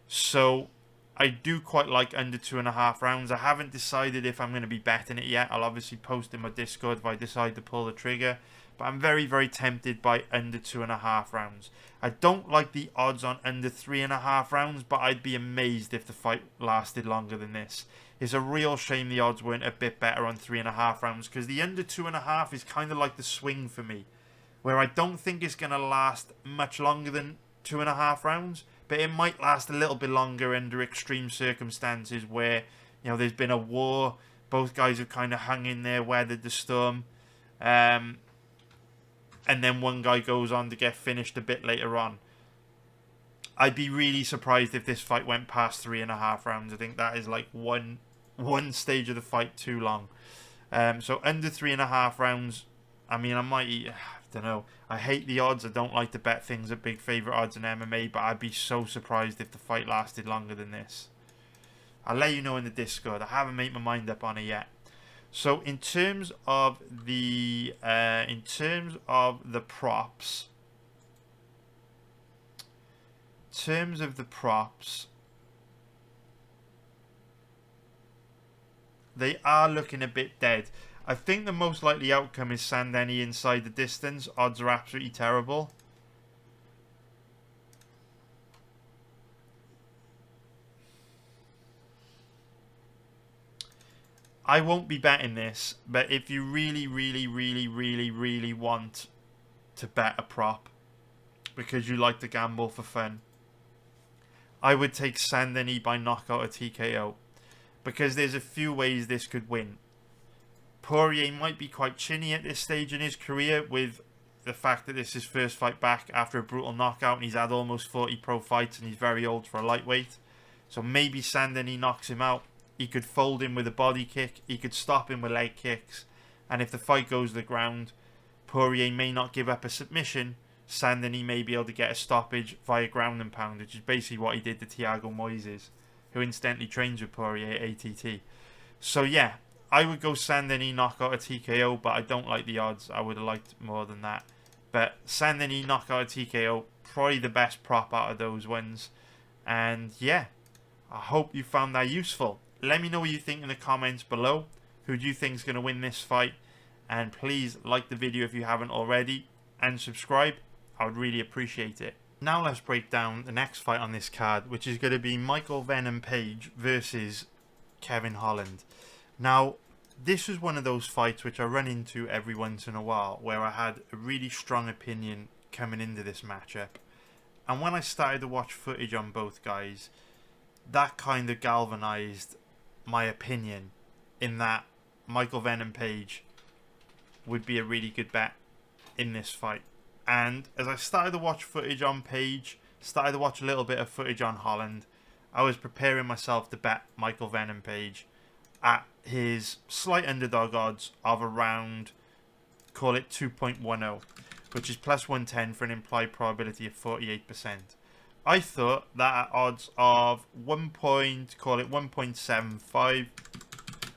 So I do quite like under 2.5 rounds. I haven't decided if I'm going to be betting it yet. I'll obviously post in my Discord if I decide to pull the trigger. But I'm very, very tempted by under 2.5 rounds. I don't like the odds on under 3.5 rounds, but I'd be amazed if the fight lasted longer than this. It's a real shame the odds weren't a bit better on 3.5 rounds, because the under 2.5 is kind of like the swing for me, where I don't think it's going to last much longer than 2.5 rounds, but it might last a little bit longer under extreme circumstances where, you know, there's been a war, both guys have kind of hung in there, weathered the storm, and then one guy goes on to get finished a bit later on. I'd be really surprised if this fight went past 3.5 rounds. I think that is like one stage of the fight too long. So under 3.5 rounds, I mean, I don't know. I hate the odds. I don't like to bet things at big favourite odds in MMA, but I'd be so surprised if the fight lasted longer than this. I'll let you know in the Discord. I haven't made my mind up on it yet. So in terms of the props, they are looking a bit dead. I think the most likely outcome is Saint-Denis inside the distance. Odds are absolutely terrible. I won't be betting this, but if you really, really, really, really, really want to bet a prop because you like to gamble for fun, I would take Saint-Denis by knockout or TKO, because there's a few ways this could win. Poirier might be quite chinny at this stage in his career, with the fact that this is his first fight back after a brutal knockout and he's had almost 40 pro fights and he's very old for a lightweight. So maybe Saint-Denis knocks him out. He could fold him with a body kick. He could stop him with leg kicks. And if the fight goes to the ground, Poirier may not give up a submission. Saint-Denis may be able to get a stoppage via ground and pound, which is basically what he did to Thiago Moises, who incidentally trains with Poirier at ATT. So yeah, I would go Saint-Denis knockout or TKO, but I don't like the odds. I would have liked more than that. But Saint-Denis knockout or TKO, probably the best prop out of those ones. And yeah, I hope you found that useful. Let me know what you think in the comments below. Who do you think is going to win this fight? And please like the video if you haven't already. And subscribe. I would really appreciate it. Now let's break down the next fight on this card, which is going to be Michael Venom Page versus Kevin Holland. Now, this was one of those fights which I run into every once in a while, where I had a really strong opinion coming into this matchup. And when I started to watch footage on both guys, that kind of galvanized my opinion in that Michael Venom Page would be a really good bet in this fight. And as I started to watch footage on Page, started to watch a little bit of footage on Holland, I was preparing myself to bet Michael Venom Page at his slight underdog odds of around, call it 2.10, which is plus 110 for an implied probability of 48%. I thought that at odds of call it 1.75,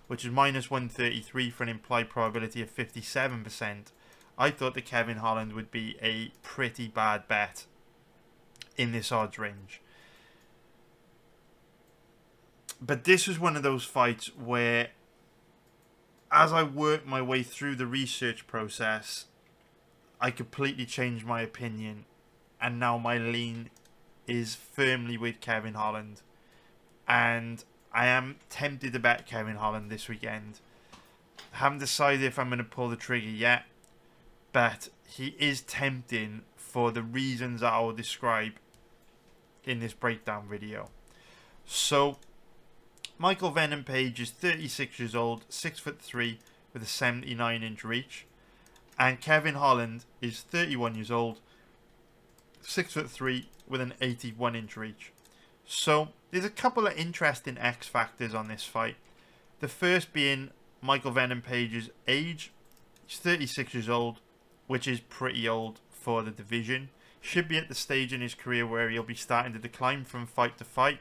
which is minus 133 for an implied probability of 57%, I thought that Kevin Holland would be a pretty bad bet in this odds range. But this was one of those fights where, as I worked my way through the research process, I completely changed my opinion, and now my lean is firmly with Kevin Holland. And I am tempted to bet Kevin Holland this weekend. I haven't decided if I'm going to pull the trigger yet, but he is tempting for the reasons that I will describe in this breakdown video. So, Michael Venom Page is 36 years old, 6'3", with a 79-inch reach. And Kevin Holland is 31 years old, 6'3", with an 81-inch reach. So, there's a couple of interesting X factors on this fight. The first being Michael Venom Page's age. He's 36 years old, which is pretty old for the division. Should be at the stage in his career where he'll be starting to decline from fight to fight.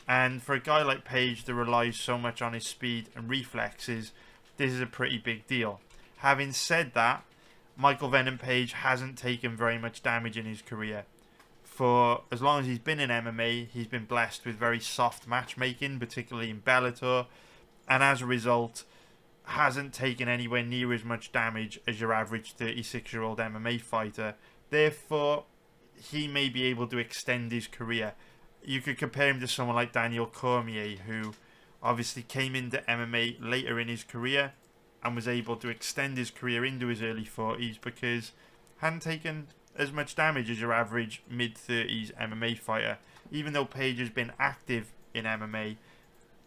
And for a guy like Page that relies so much on his speed and reflexes, this is a pretty big deal. Having said that, Michael Venom Page hasn't taken very much damage in his career. For as long as he's been in MMA, he's been blessed with very soft matchmaking, particularly in Bellator, and as a result, hasn't taken anywhere near as much damage as your average 36-year-old MMA fighter. Therefore, he may be able to extend his career. You could compare him to someone like Daniel Cormier, who obviously came into MMA later in his career and was able to extend his career into his early 40s because hadn't taken as much damage as your average mid-30s MMA fighter. Even though Page has been active in MMA,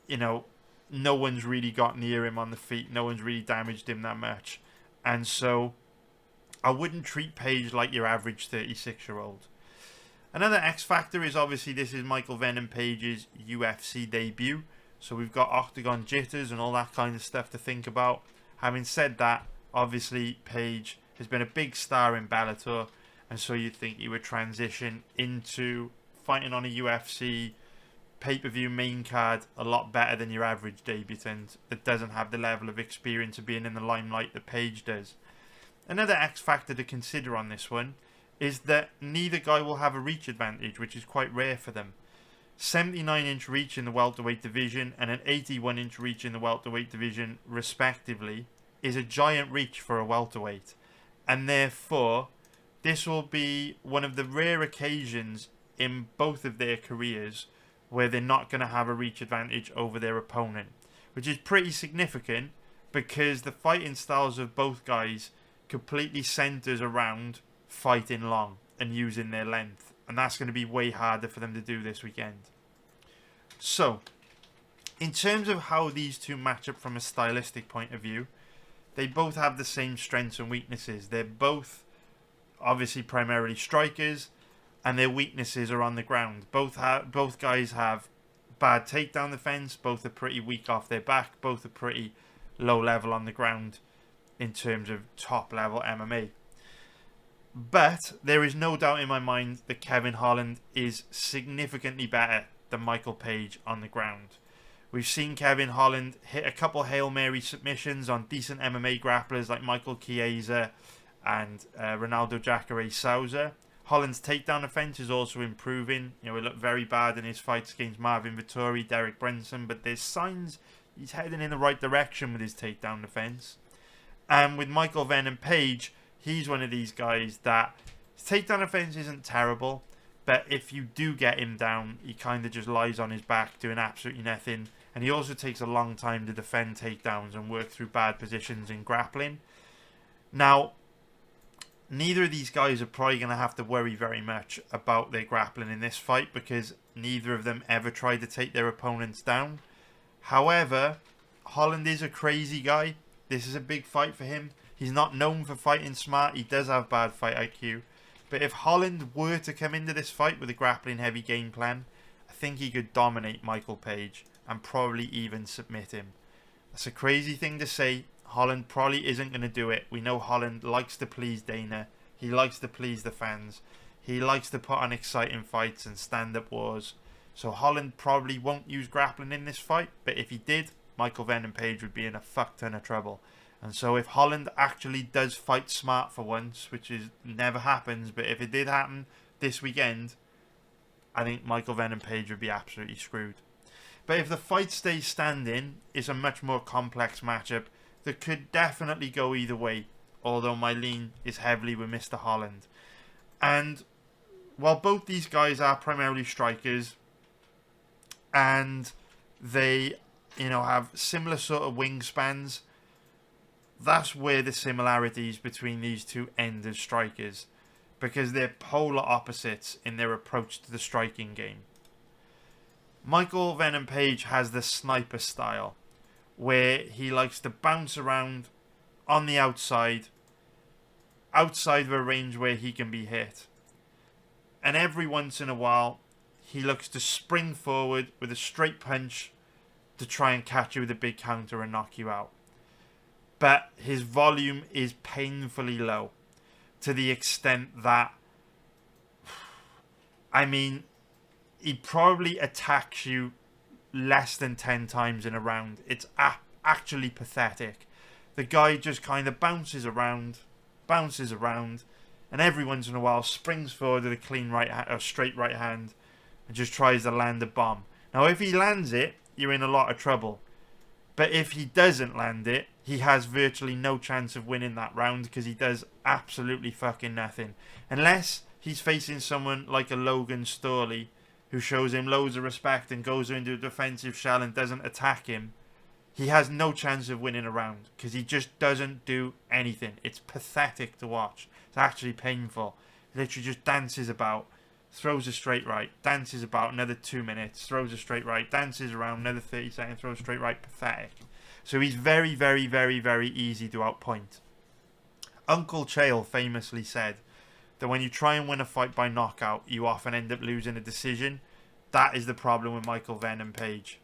no one's really got near him on the feet. No one's really damaged him that much. And so I wouldn't treat Page like your average 36-year-old. Another X factor is obviously this is Michael Venom Page's UFC debut. So we've got octagon jitters and all that kind of stuff to think about. Having said that, obviously Page has been a big star in Bellator. And so you'd think he would transition into fighting on a UFC pay-per-view main card a lot better than your average debutant that doesn't have the level of experience of being in the limelight that Page does. Another X factor to consider on this one is that neither guy will have a reach advantage, which is quite rare for them. 79-inch reach in the welterweight division and an 81-inch reach in the welterweight division, respectively, is a giant reach for a welterweight. And therefore, this will be one of the rare occasions in both of their careers where they're not going to have a reach advantage over their opponent, which is pretty significant because the fighting styles of both guys completely centers around fighting long and using their length, and that's going to be way harder for them to do this weekend. So, in terms of how these two match up from a stylistic point of view, they both have the same strengths and weaknesses. They're both obviously primarily strikers, and their weaknesses are on the ground. Both guys have bad takedown defense. Both are pretty weak off their back. Both are pretty low level on the ground in terms of top level MMA. But there is no doubt in my mind that Kevin Holland is significantly better than Michael Page on the ground. We've seen Kevin Holland hit a couple Hail Mary submissions on decent MMA grapplers like Michael Chiesa and Ronaldo Jacare Souza. Holland's takedown defense is also improving. It looked very bad in his fights against Marvin Vettori, Derek Brunson, but there's signs he's heading in the right direction with his takedown defense. And with Michael Venom Page, he's one of these guys that his takedown defense isn't terrible, but if you do get him down, he kind of just lies on his back doing absolutely nothing. And he also takes a long time to defend takedowns and work through bad positions in grappling. Now, neither of these guys are probably going to have to worry very much about their grappling in this fight because neither of them ever tried to take their opponents down. However, Holland is a crazy guy. This is a big fight for him. He's not known for fighting smart. He does have bad fight IQ. But if Holland were to come into this fight with a grappling heavy game plan, I think he could dominate Michael Page and probably even submit him. That's a crazy thing to say. Holland probably isn't going to do it. We know Holland likes to please Dana. He likes to please the fans. He likes to put on exciting fights and stand-up wars. So Holland probably won't use grappling in this fight. But if he did, Michael Venom Page would be in a fuck ton of trouble. And so if Holland actually does fight smart for once, which is never happens, but if it did happen this weekend, I think Michael Venom Page would be absolutely screwed. But if the fight stays standing, it's a much more complex matchup that could definitely go either way, although my lean is heavily with Mr. Holland. And while both these guys are primarily strikers, and they, have similar sort of wingspans, that's where the similarities between these two end as strikers, because they're polar opposites in their approach to the striking game. Michael Venom Page has the sniper style, where he likes to bounce around on the outside of a range where he can be hit. And every once in a while, he looks to spring forward with a straight punch to try and catch you with a big counter and knock you out. But his volume is painfully low, to the extent that, he probably attacks you less than 10 times in a round. It's actually pathetic. The guy just kind of bounces around, and every once in a while springs forward with a clean straight right hand and just tries to land a bomb. Now, if he lands it, you're in a lot of trouble. But if he doesn't land it, he has virtually no chance of winning that round because he does absolutely fucking nothing. Unless he's facing someone like a Logan Storley who shows him loads of respect and goes into a defensive shell and doesn't attack him, he has no chance of winning a round because he just doesn't do anything. It's pathetic to watch. It's actually painful. He literally just dances about, throws a straight right, dances about another 2 minutes, throws a straight right, dances around another 30 seconds, throws a straight right. Pathetic. So he's very, very, very, very easy to outpoint. Uncle Chael famously said that when you try and win a fight by knockout, you often end up losing a decision. That is the problem with Michael Venom Page.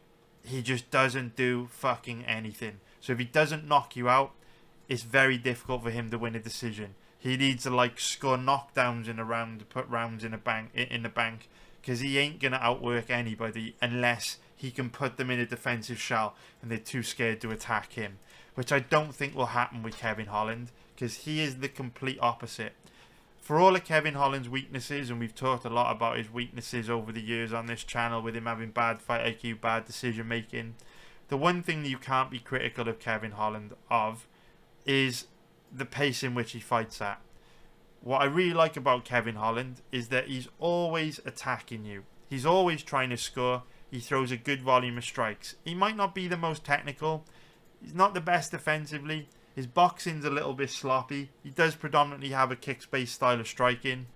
He just doesn't do fucking anything. So if he doesn't knock you out, it's very difficult for him to win a decision. He needs to score knockdowns in a round to put rounds in the bank because he ain't gonna outwork anybody unless he can put them in a defensive shell and they're too scared to attack him, which I don't think will happen with Kevin Holland because he is the complete opposite. For all of Kevin Holland's weaknesses, and we've talked a lot about his weaknesses over the years on this channel with him having bad fight IQ, bad decision making, the one thing that you can't be critical of Kevin Holland of is the pace in which he fights at. What I really like about Kevin Holland is that he's always attacking you. He's always trying to score. He throws a good volume of strikes. He might not be the most technical. He's not the best defensively. His boxing's a little bit sloppy. He does predominantly have a kicks-based style of striking.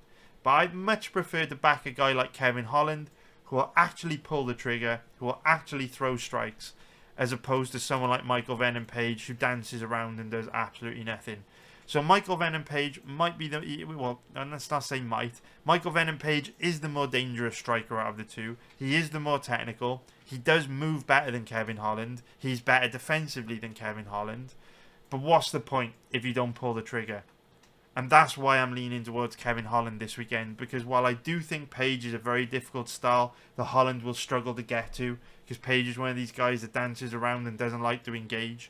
But I'd much prefer to back a guy like Kevin Holland who will actually pull the trigger, who will actually throw strikes, as opposed to someone like Michael Venom Page who dances around and does absolutely nothing. So Michael Venom Page might be let's not say might. Michael Venom Page is the more dangerous striker out of the two. He is the more technical. He does move better than Kevin Holland. He's better defensively than Kevin Holland. But what's the point if you don't pull the trigger? And that's why I'm leaning towards Kevin Holland this weekend. Because while I do think Page is a very difficult style that Holland will struggle to get to, because Page is one of these guys that dances around and doesn't like to engage.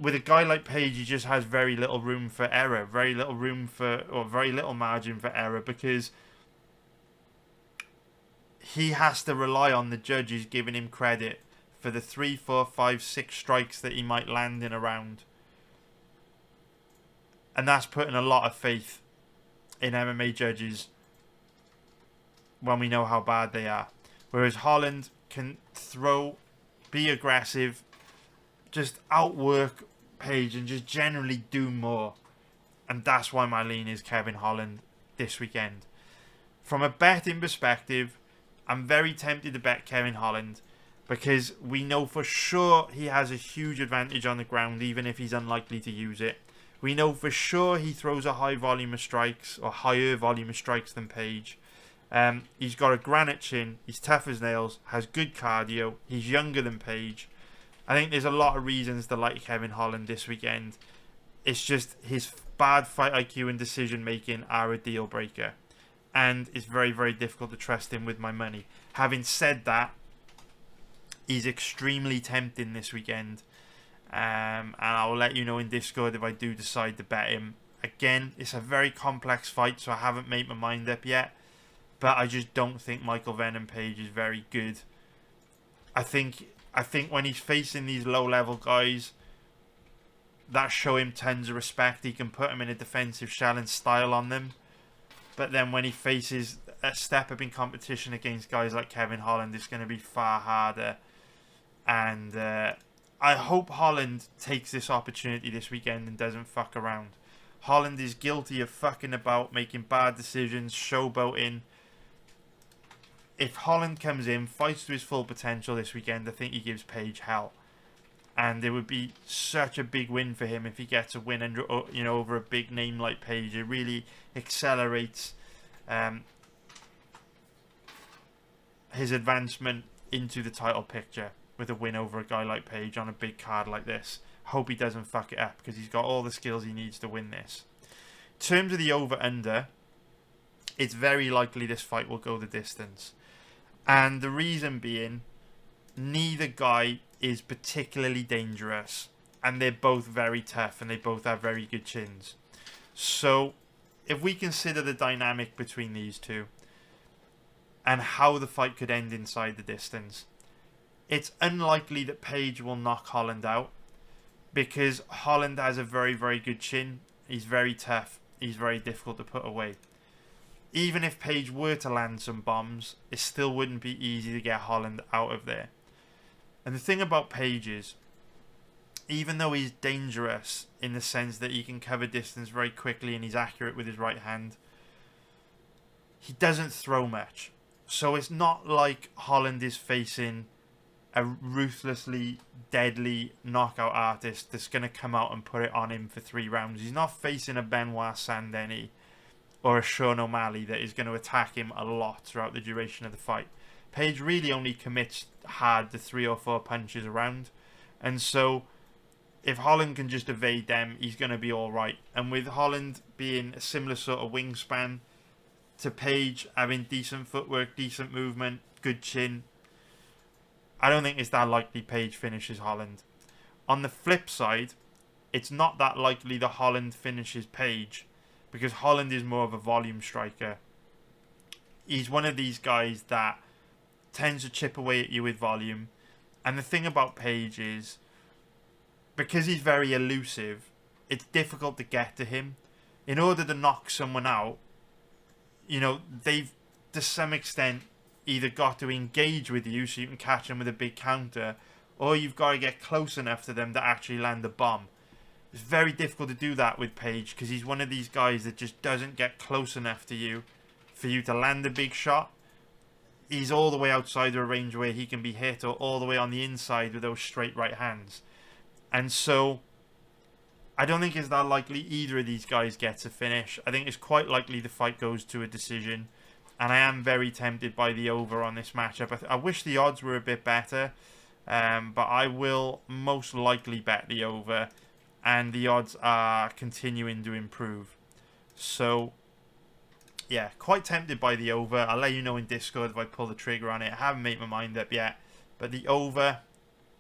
With a guy like Page, he just has very little room for error, very little margin for error, because he has to rely on the judges giving him credit for the 3, 4, 5, 6 strikes that he might land in a round. And that's putting a lot of faith in MMA judges when we know how bad they are. Whereas Holland can throw, be aggressive, just outwork Page and just generally do more. And that's why my lean is Kevin Holland this weekend. From a betting perspective, I'm very tempted to bet Kevin Holland because we know for sure he has a huge advantage on the ground even if he's unlikely to use it. We know for sure he throws a high volume of strikes or higher volume of strikes than Page. He's got a granite chin, he's tough as nails, has good cardio, he's younger than Page. I think there's a lot of reasons to like Kevin Holland this weekend. It's just his bad fight IQ and decision making are a deal breaker. And it's very, very difficult to trust him with my money. Having said that, he's extremely tempting this weekend. And I will let you know in Discord if I do decide to bet him. Again, it's a very complex fight, so I haven't made my mind up yet. But I just don't think Michael Venom Page is very good. I think when he's facing these low-level guys that show him tons of respect, he can put him in a defensive shell and style on them. But then when he faces a step up in competition against guys like Kevin Holland, it's going to be far harder. And I hope Holland takes this opportunity this weekend and doesn't fuck around. Holland is guilty of fucking about, making bad decisions, showboating. If Holland comes in, fights to his full potential this weekend, I think he gives Page hell. And it would be such a big win for him if he gets a win under, over a big name like Page. It really accelerates his advancement into the title picture with a win over a guy like Page on a big card like this. Hope he doesn't fuck it up because he's got all the skills he needs to win this. In terms of the over-under, it's very likely this fight will go the distance. And the reason being neither guy is particularly dangerous, and they're both very tough, and they both have very good chins. So if we consider the dynamic between these two and how the fight could end inside the distance, it's unlikely that Page will knock Holland out, because Holland has a very, very good chin. He's very tough. He's very difficult to put away. Even if Page were to land some bombs, it still wouldn't be easy to get Holland out of there. And the thing about Page is, even though he's dangerous in the sense that he can cover distance very quickly and he's accurate with his right hand, he doesn't throw much. So it's not like Holland is facing a ruthlessly deadly knockout artist that's going to come out and put it on him for 3 rounds. He's not facing a Benoit Saint-Denis or a Sean O'Malley that is going to attack him a lot throughout the duration of the fight. Page really only commits hard to 3 or 4 punches around. And so if Holland can just evade them, he's going to be alright. And with Holland being a similar sort of wingspan to Page, having decent footwork, decent movement, good chin, I don't think it's that likely Page finishes Holland. On the flip side, it's not that likely that Holland finishes Page, because Holland is more of a volume striker. He's one of these guys that tends to chip away at you with volume. And the thing about Page is, because he's very elusive, it's difficult to get to him. In order to knock someone out, you know, they've, to some extent, either got to engage with you so you can catch them with a big counter, or you've got to get close enough to them to actually land a bomb. It's very difficult to do that with Page, because he's one of these guys that just doesn't get close enough to you for you to land a big shot. He's all the way outside the range where he can be hit, or all the way on the inside with those straight right hands. And so I don't think it's that likely either of these guys gets a finish. I think it's quite likely the fight goes to a decision. And I am very tempted by the over on this matchup. I wish the odds were a bit better. But I will most likely bet the over. And the odds are continuing to improve. So, yeah, quite tempted by the over. I'll let you know in Discord if I pull the trigger on it. I haven't made my mind up yet. But the over...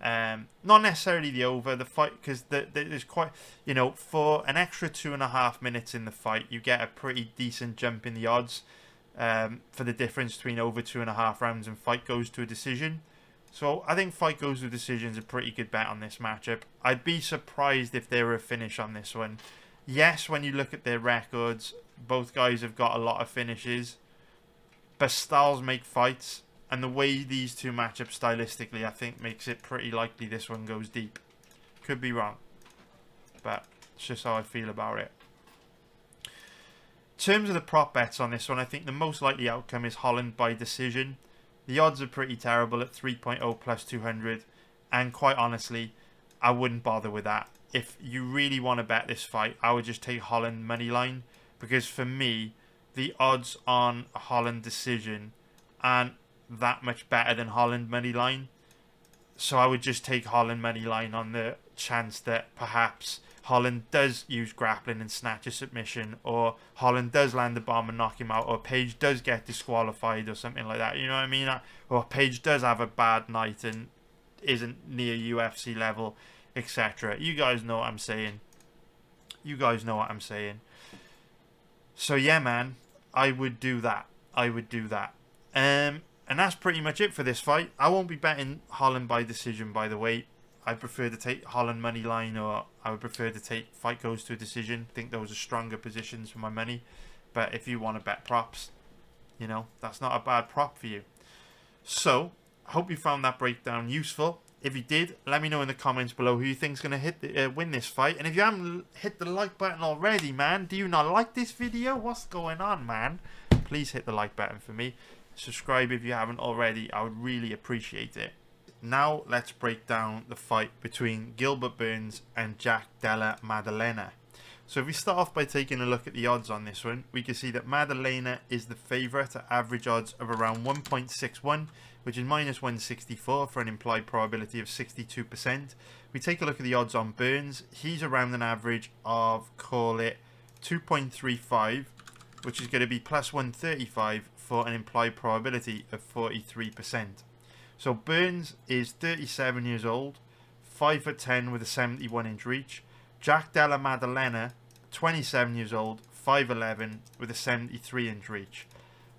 not necessarily the over, the fight, because there's quite, you know, for an extra 2.5 minutes in the fight, you get a pretty decent jump in the odds for the difference between over 2.5 rounds and fight goes to a decision. So I think fight goes to a decision is a pretty good bet on this matchup. I'd be surprised if there were a finish on this one. Yes, when you look at their records, both guys have got a lot of finishes, but styles make fights. And the way these two match up stylistically, I think makes it pretty likely this one goes deep. Could be wrong, but it's just how I feel about it. In terms of the prop bets on this one, I think the most likely outcome is Holland by decision. The odds are pretty terrible at 3.0 plus 200. And quite honestly, I wouldn't bother with that. If you really want to bet this fight, I would just take Holland money line. Because for me, the odds on a Holland decision aren't that much better than Holland money line. So I would just take Holland money line on the chance that perhaps Holland does use grappling and snatch a submission, or Holland does land the bomb and knock him out, or Page does get disqualified or something like that. You know what I mean? Or Page does have a bad night and isn't near UFC level, etc. You guys know what I'm saying. You guys know what I'm saying. So yeah, man, I would do that. I would do that. And that's pretty much it for this fight. I won't be betting Holland by decision, by the way. I prefer to take Holland money line, or I would prefer to take fight goes to a decision. I think those are stronger positions for my money. But if you want to bet props, you know, that's not a bad prop for you. So, I hope you found that breakdown useful. If you did, let me know in the comments below who you think's going to win this fight. And if you haven't hit the like button already, man, do you not like this video? What's going on, man? Please hit the like button for me. Subscribe if you haven't already. I would really appreciate it. Now let's break down the fight between Gilbert Burns and Jack Della Maddalena. So if we start off by taking a look at the odds on this one, we can see that Maddalena is the favourite at average odds of around 1.61, which is minus 164 for an implied probability of 62%. We take a look at the odds on Burns. He's around an average of, call it, 2.35, which is going to be plus 135 for an implied probability of 43%. So Burns is 37 years old, 5'10" with a 71-inch reach. Jack Della Maddalena, 27 years old, 5'11" with a 73-inch reach.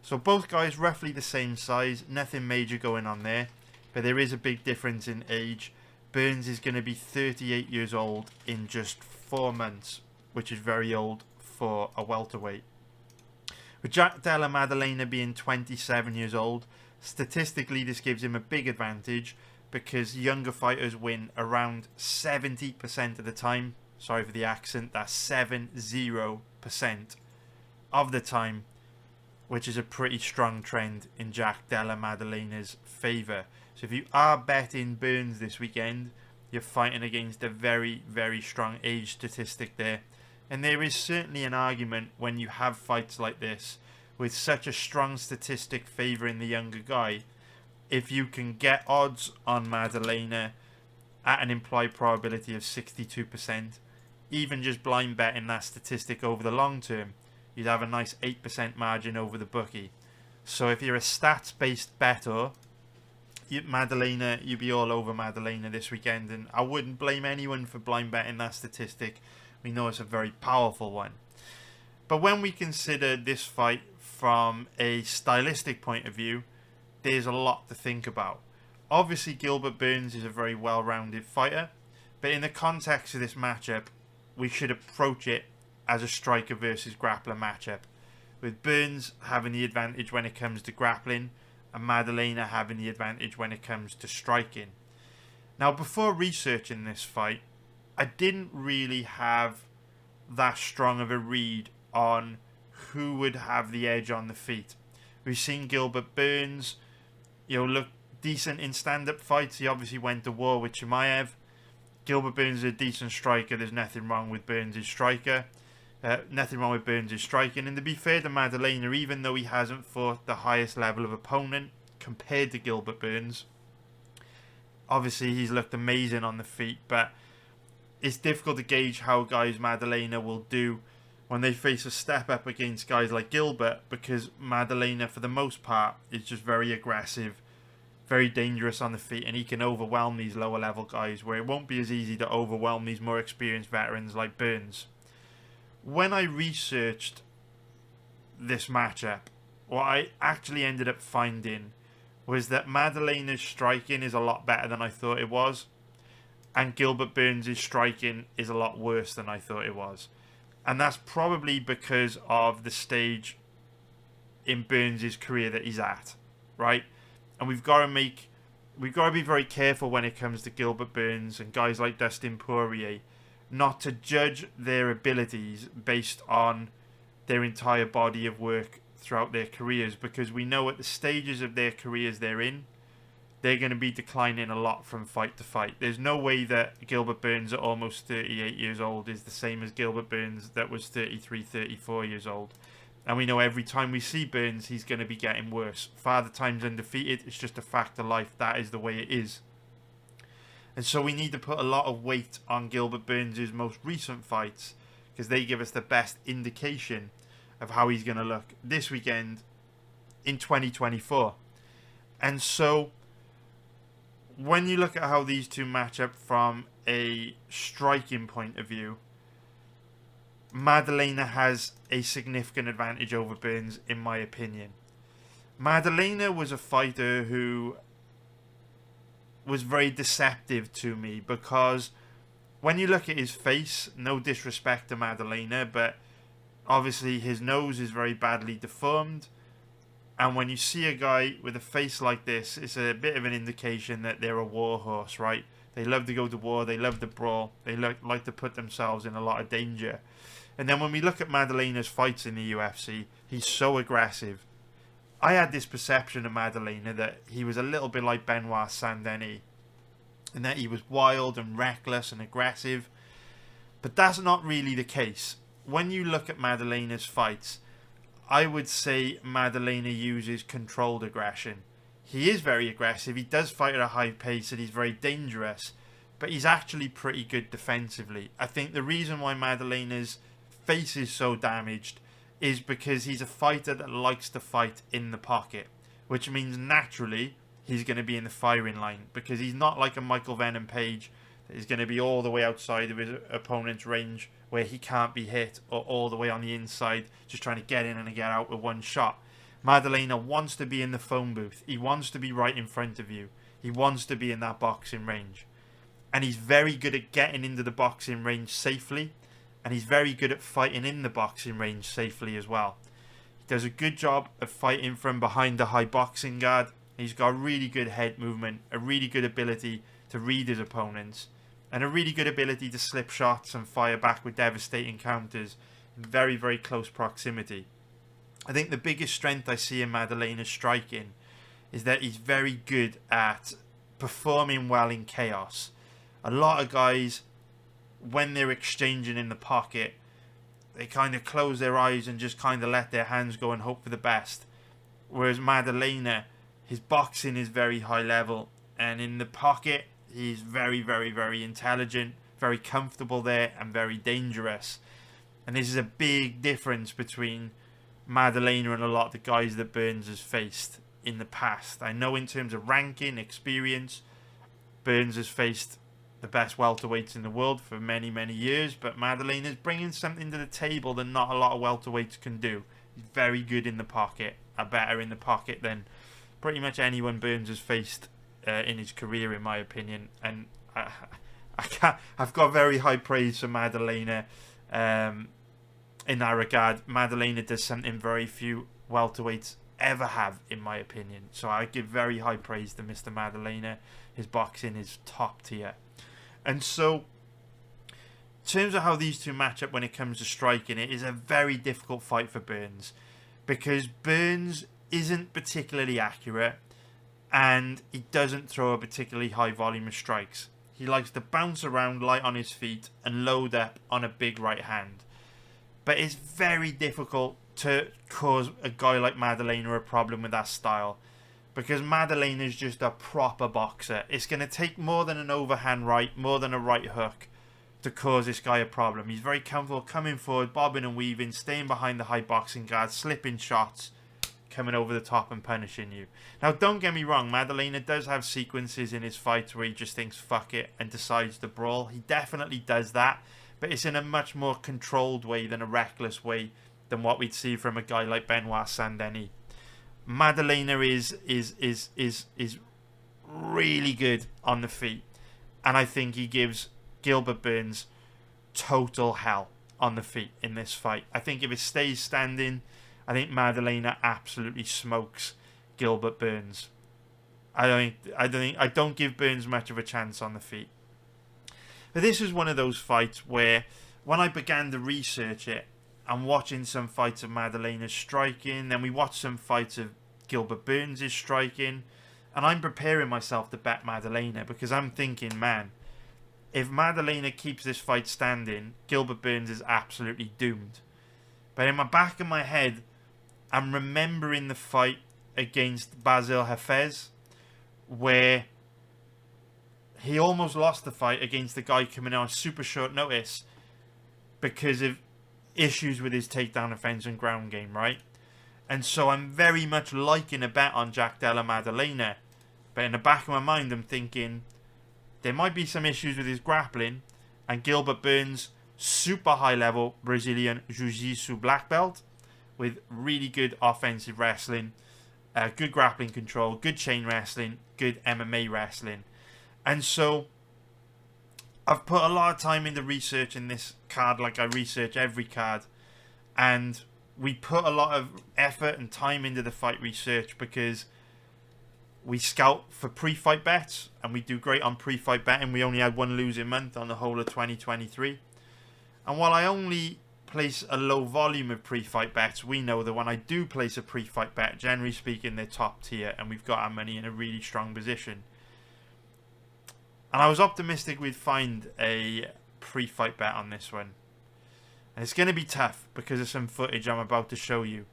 So both guys roughly the same size, nothing major going on there, but there is a big difference in age. Burns is going to be 38 years old in just 4 months, which is very old for a welterweight. With Jack Della Maddalena being 27 years old, statistically this gives him a big advantage because younger fighters win around 70% of the time. Sorry for the accent, that's 70% of the time, which is a pretty strong trend in Jack Della Maddalena's favour. So if you are betting Burns this weekend, you're fighting against a very, very strong age statistic there. And there is certainly an argument when you have fights like this with such a strong statistic favouring the younger guy, if you can get odds on Maddalena at an implied probability of 62%, even just blind betting that statistic over the long term, you'd have a nice 8% margin over the bookie. So if you're a stats-based bettor, Maddalena, you'd be all over Maddalena this weekend, and I wouldn't blame anyone for blind betting that statistic. We know it's a very powerful one. But when we consider this fight from a stylistic point of view, there's a lot to think about. Obviously, Gilbert Burns is a very well-rounded fighter, but in the context of this matchup, we should approach it as a striker versus grappler matchup, with Burns having the advantage when it comes to grappling and Maddalena having the advantage when it comes to striking. Now, before researching this fight, I didn't really have that strong of a read on who would have the edge on the feet. We've seen Gilbert Burns, look decent in stand-up fights. He obviously went to war with Chimaev. Gilbert Burns is a decent striker. There's nothing wrong with Burns' striker. Nothing wrong with Burns' striking. And to be fair to Maddalena, even though he hasn't fought the highest level of opponent compared to Gilbert Burns, obviously he's looked amazing on the feet. But it's difficult to gauge how guys Maddalena will do when they face a step up against guys like Gilbert, because Maddalena, for the most part, is just very aggressive, very dangerous on the feet, and he can overwhelm these lower level guys, where it won't be as easy to overwhelm these more experienced veterans like Burns. When I researched this matchup, what I actually ended up finding was that Maddalena's striking is a lot better than I thought it was, and Gilbert Burns' striking is a lot worse than I thought it was. And that's probably because of the stage in Burns' career that he's at, right? And we've got to be very careful when it comes to Gilbert Burns and guys like Dustin Poirier, not to judge their abilities based on their entire body of work throughout their careers, because we know at the stages of their careers they're in, they're going to be declining a lot from fight to fight. There's no way that Gilbert Burns at almost 38 years old is the same as Gilbert Burns that was 33, 34 years old. And we know every time we see Burns, he's going to be getting worse. Father time's undefeated. It's just a fact of life. That is the way it is. And so we need to put a lot of weight on Gilbert Burns' most recent fights, because they give us the best indication of how he's going to look this weekend in 2024. And so when you look at how these two match up from a striking point of view, Maddalena has a significant advantage over Burns, in my opinion. Maddalena was a fighter who was very deceptive to me, because when you look at his face, no disrespect to Maddalena, but obviously his nose is very badly deformed. And when you see a guy with a face like this, it's a bit of an indication that they're a war horse, right? They love to go to war, they love to brawl, they like to put themselves in a lot of danger. And then when we look at Maddalena's fights in the UFC, he's so aggressive. I had this perception of Maddalena that he was a little bit like Benoit Saint-Denis, and that he was wild and reckless and aggressive. But that's not really the case. When you look at Maddalena's fights, I would say Maddalena uses controlled aggression. He is very aggressive, he does fight at a high pace, and he's very dangerous, but he's actually pretty good defensively. I think the reason why Maddalena's face is so damaged is because he's a fighter that likes to fight in the pocket, which means naturally he's going to be in the firing line, because he's not like a Michael Venom Page that is going to be all the way outside of his opponent's range where he can't be hit, or all the way on the inside just trying to get in and get out with one shot. Maddalena wants to be in the phone booth. He wants to be right in front of you. He wants to be in that boxing range. And he's very good at getting into the boxing range safely. And he's very good at fighting in the boxing range safely as well. He does a good job of fighting from behind the high boxing guard. He's got really good head movement, a really good ability to read his opponents, and a really good ability to slip shots and fire back with devastating counters in very, very close proximity. I think the biggest strength I see in Maddalena's striking is that he's very good at performing well in chaos. A lot of guys, when they're exchanging in the pocket, they kind of close their eyes and just kind of let their hands go and hope for the best. Whereas Maddalena, his boxing is very high level, and in the pocket, he's very, very, very intelligent, very comfortable there, and very dangerous. And this is a big difference between Maddalena and a lot of the guys that Burns has faced in the past. I know in terms of ranking, experience, Burns has faced the best welterweights in the world for many, many years, but Maddalena is bringing something to the table that not a lot of welterweights can do. He's very good in the pocket, better in the pocket than pretty much anyone Burns has faced in his career, in my opinion. And I've got very high praise for Maddalena in that regard. Maddalena does something very few welterweights ever have, in my opinion. So I give very high praise to Mr. Maddalena. His boxing is top tier. And so, in terms of how these two match up when it comes to striking, it is a very difficult fight for Burns, because Burns isn't particularly accurate, and he doesn't throw a particularly high volume of strikes. He likes to bounce around light on his feet and load up on a big right hand. But it's very difficult to cause a guy like Maddalena a problem with that style, because Maddalena is just a proper boxer. It's going to take more than an overhand right, more than a right hook, to cause this guy a problem. He's very comfortable coming forward, bobbing and weaving, staying behind the high boxing guard, slipping shots, coming over the top and punishing you. Now, don't get me wrong, Maddalena does have sequences in his fights where he just thinks fuck it and decides to brawl. He definitely does that, but it's in a much more controlled way than a reckless way than what we'd see from a guy like Benoit Saint-Denis. Maddalena is really good on the feet, and I think he gives Gilbert Burns total hell on the feet in this fight. I think if it stays standing, I think Maddalena absolutely smokes Gilbert Burns. I don't give Burns much of a chance on the feet. But this was one of those fights where, when I began to research it, I'm watching some fights of Maddalena's striking, then we watch some fights of Gilbert Burns' striking, and I'm preparing myself to bet Maddalena, because I'm thinking, man, if Maddalena keeps this fight standing, Gilbert Burns is absolutely doomed. But in the back of my head, I'm remembering the fight against Basil Hafez, where he almost lost the fight against the guy coming on super short notice because of issues with his takedown offense and ground game, right? And so I'm very much liking a bet on Jack Della Maddalena, but in the back of my mind I'm thinking there might be some issues with his grappling, and Gilbert Burns, super high level Brazilian Jiu-Jitsu black belt with really good offensive wrestling, good grappling control, good chain wrestling, good MMA wrestling. And so I've put a lot of time into researching this card, like I research every card, and we put a lot of effort and time into the fight research because we scout for pre-fight bets, and we do great on pre-fight betting. We only had one losing month on the whole of 2023. And while I only place a low volume of pre-fight bets, we know that when I do place a pre-fight bet, generally speaking, they're top tier, and we've got our money in a really strong position. And I was optimistic we'd find a pre-fight bet on this one. And it's going to be tough because of some footage I'm about to show you.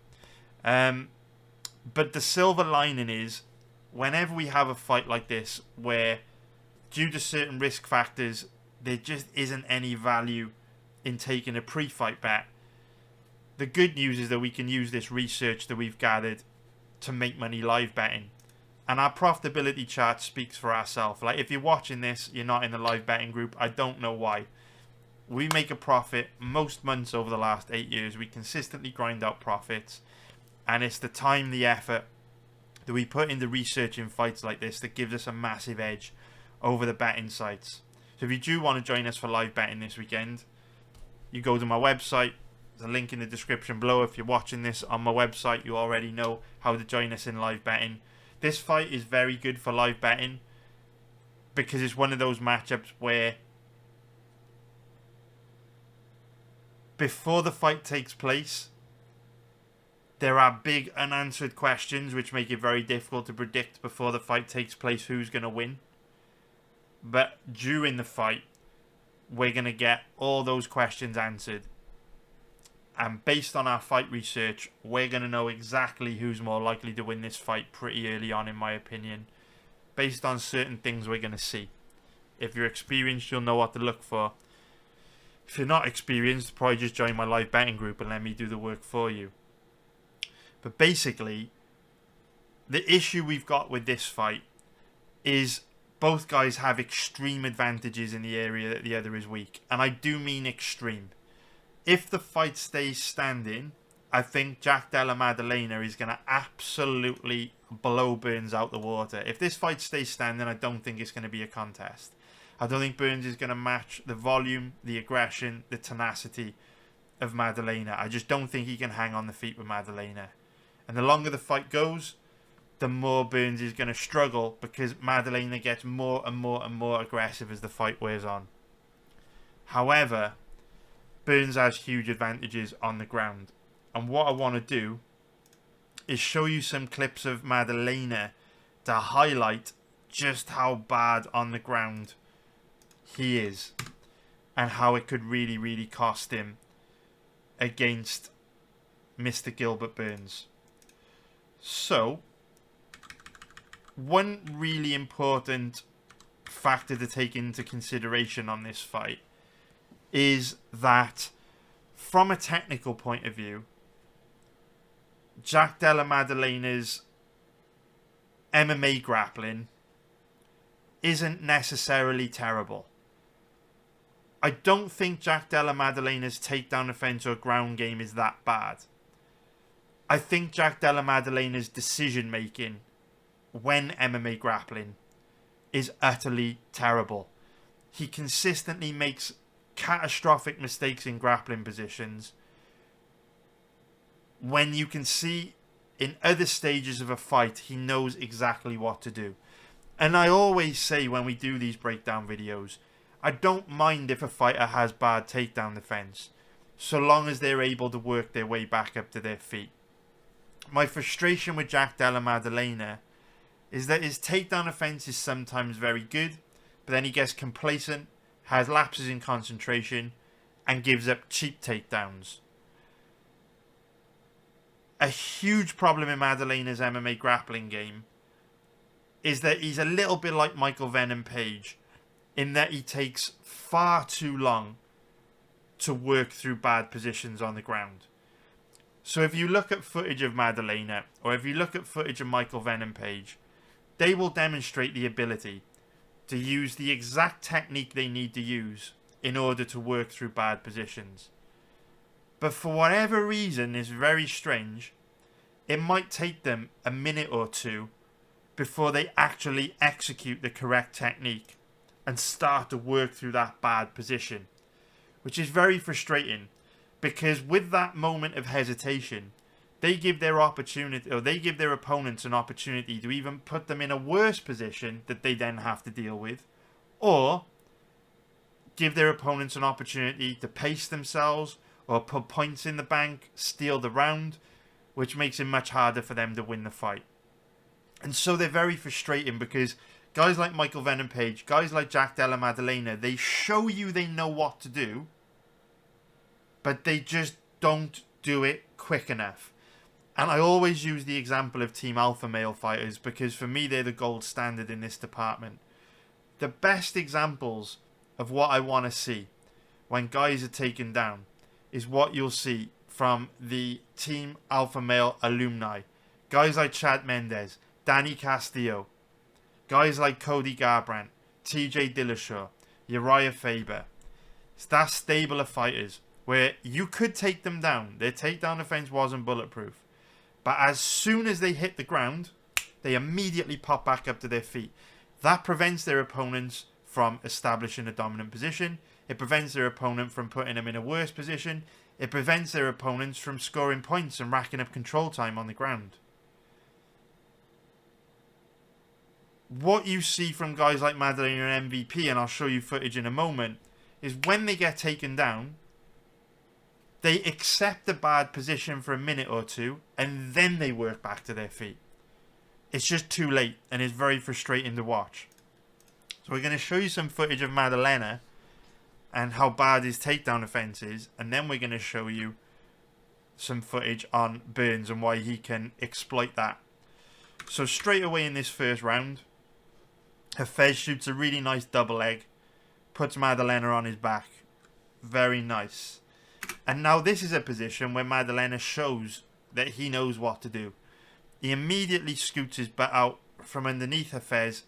But the silver lining is, whenever we have a fight like this, where due to certain risk factors, there just isn't any value in taking a pre-fight bet, the good news is that we can use this research that we've gathered to make money live betting. And our profitability chart speaks for ourselves. Like, if you're watching this, you're not in the live betting group. I don't know why. We make a profit most months over the last 8 years. We consistently grind out profits. And it's the time, the effort that we put into researching fights like this that gives us a massive edge over the betting sites. So if you do want to join us for live betting this weekend, you go to my website. There's a link in the description below. If you're watching this on my website, you already know how to join us in live betting. This fight is very good for live betting because it's one of those matchups where before the fight takes place, there are big unanswered questions which make it very difficult to predict before the fight takes place who's going to win. But during the fight, we're going to get all those questions answered. And based on our fight research, we're going to know exactly who's more likely to win this fight pretty early on, in my opinion. Based on certain things we're going to see. If you're experienced, you'll know what to look for. If you're not experienced, probably just join my live betting group and let me do the work for you. But basically, the issue we've got with this fight is both guys have extreme advantages in the area that the other is weak. And I do mean extreme. If the fight stays standing, I think Jack Della Maddalena is going to absolutely blow Burns out the water. If this fight stays standing, I don't think it's going to be a contest. I don't think Burns is going to match the volume, the aggression, the tenacity of Maddalena. I just don't think he can hang on the feet with Maddalena. And the longer the fight goes, the more Burns is going to struggle because Maddalena gets more and more and more aggressive as the fight wears on. However, Burns has huge advantages on the ground. And what I want to do is show you some clips of Maddalena to highlight just how bad on the ground he is. And how it could really, really cost him against Mr. Gilbert Burns. So, one really important factor to take into consideration on this fight is that from a technical point of view, Jack Della Maddalena's MMA grappling isn't necessarily terrible. I don't think Jack Della Maddalena's takedown offense or ground game is that bad. I think Jack Della Maddalena's decision making when MMA grappling is utterly terrible. He consistently makes catastrophic mistakes in grappling positions when you can see in other stages of a fight he knows exactly what to do. And I always say when we do these breakdown videos, I don't mind if a fighter has bad takedown defense so long as they're able to work their way back up to their feet. My frustration with Jack Della Maddalena is that his takedown offense is sometimes very good, but then he gets complacent, has lapses in concentration, and gives up cheap takedowns. A huge problem in Maddalena's MMA grappling game is that he's a little bit like Michael Venom Page in that he takes far too long to work through bad positions on the ground. So if you look at footage of Maddalena, or if you look at footage of Michael Venom Page, they will demonstrate the ability to use the exact technique they need to use in order to work through bad positions. But for whatever reason, it's very strange, it might take them a minute or two before they actually execute the correct technique and start to work through that bad position, which is very frustrating because with that moment of hesitation, they give their opportunity, or they give their opponents an opportunity to even put them in a worse position that they then have to deal with, or give their opponents an opportunity to pace themselves or put points in the bank, steal the round, which makes it much harder for them to win the fight. And so they're very frustrating because guys like Michael Venom Page, guys like Jack Della Maddalena, they show you they know what to do, but they just don't do it quick enough. And I always use the example of Team Alpha Male fighters because for me they're the gold standard in this department. The best examples of what I want to see when guys are taken down is what you'll see from the Team Alpha Male alumni. Guys like Chad Mendes, Danny Castillo, guys like Cody Garbrandt, TJ Dillashaw, Uriah Faber. It's that stable of fighters where you could take them down. Their takedown defense wasn't bulletproof. But as soon as they hit the ground, they immediately pop back up to their feet. That prevents their opponents from establishing a dominant position. It prevents their opponent from putting them in a worse position. It prevents their opponents from scoring points and racking up control time on the ground. What you see from guys like Maddalena and MVP, and I'll show you footage in a moment, is when they get taken down, they accept a bad position for a minute or two, and then they work back to their feet. It's just too late, and it's very frustrating to watch. So we're going to show you some footage of Maddalena and how bad his takedown defense is, and then we're going to show you some footage on Burns and why he can exploit that. So straight away in this first round, Hafez shoots a really nice double leg, puts Maddalena on his back. Very nice. And now this is a position where Maddalena shows that he knows what to do. He immediately scoots his butt out from underneath Hafez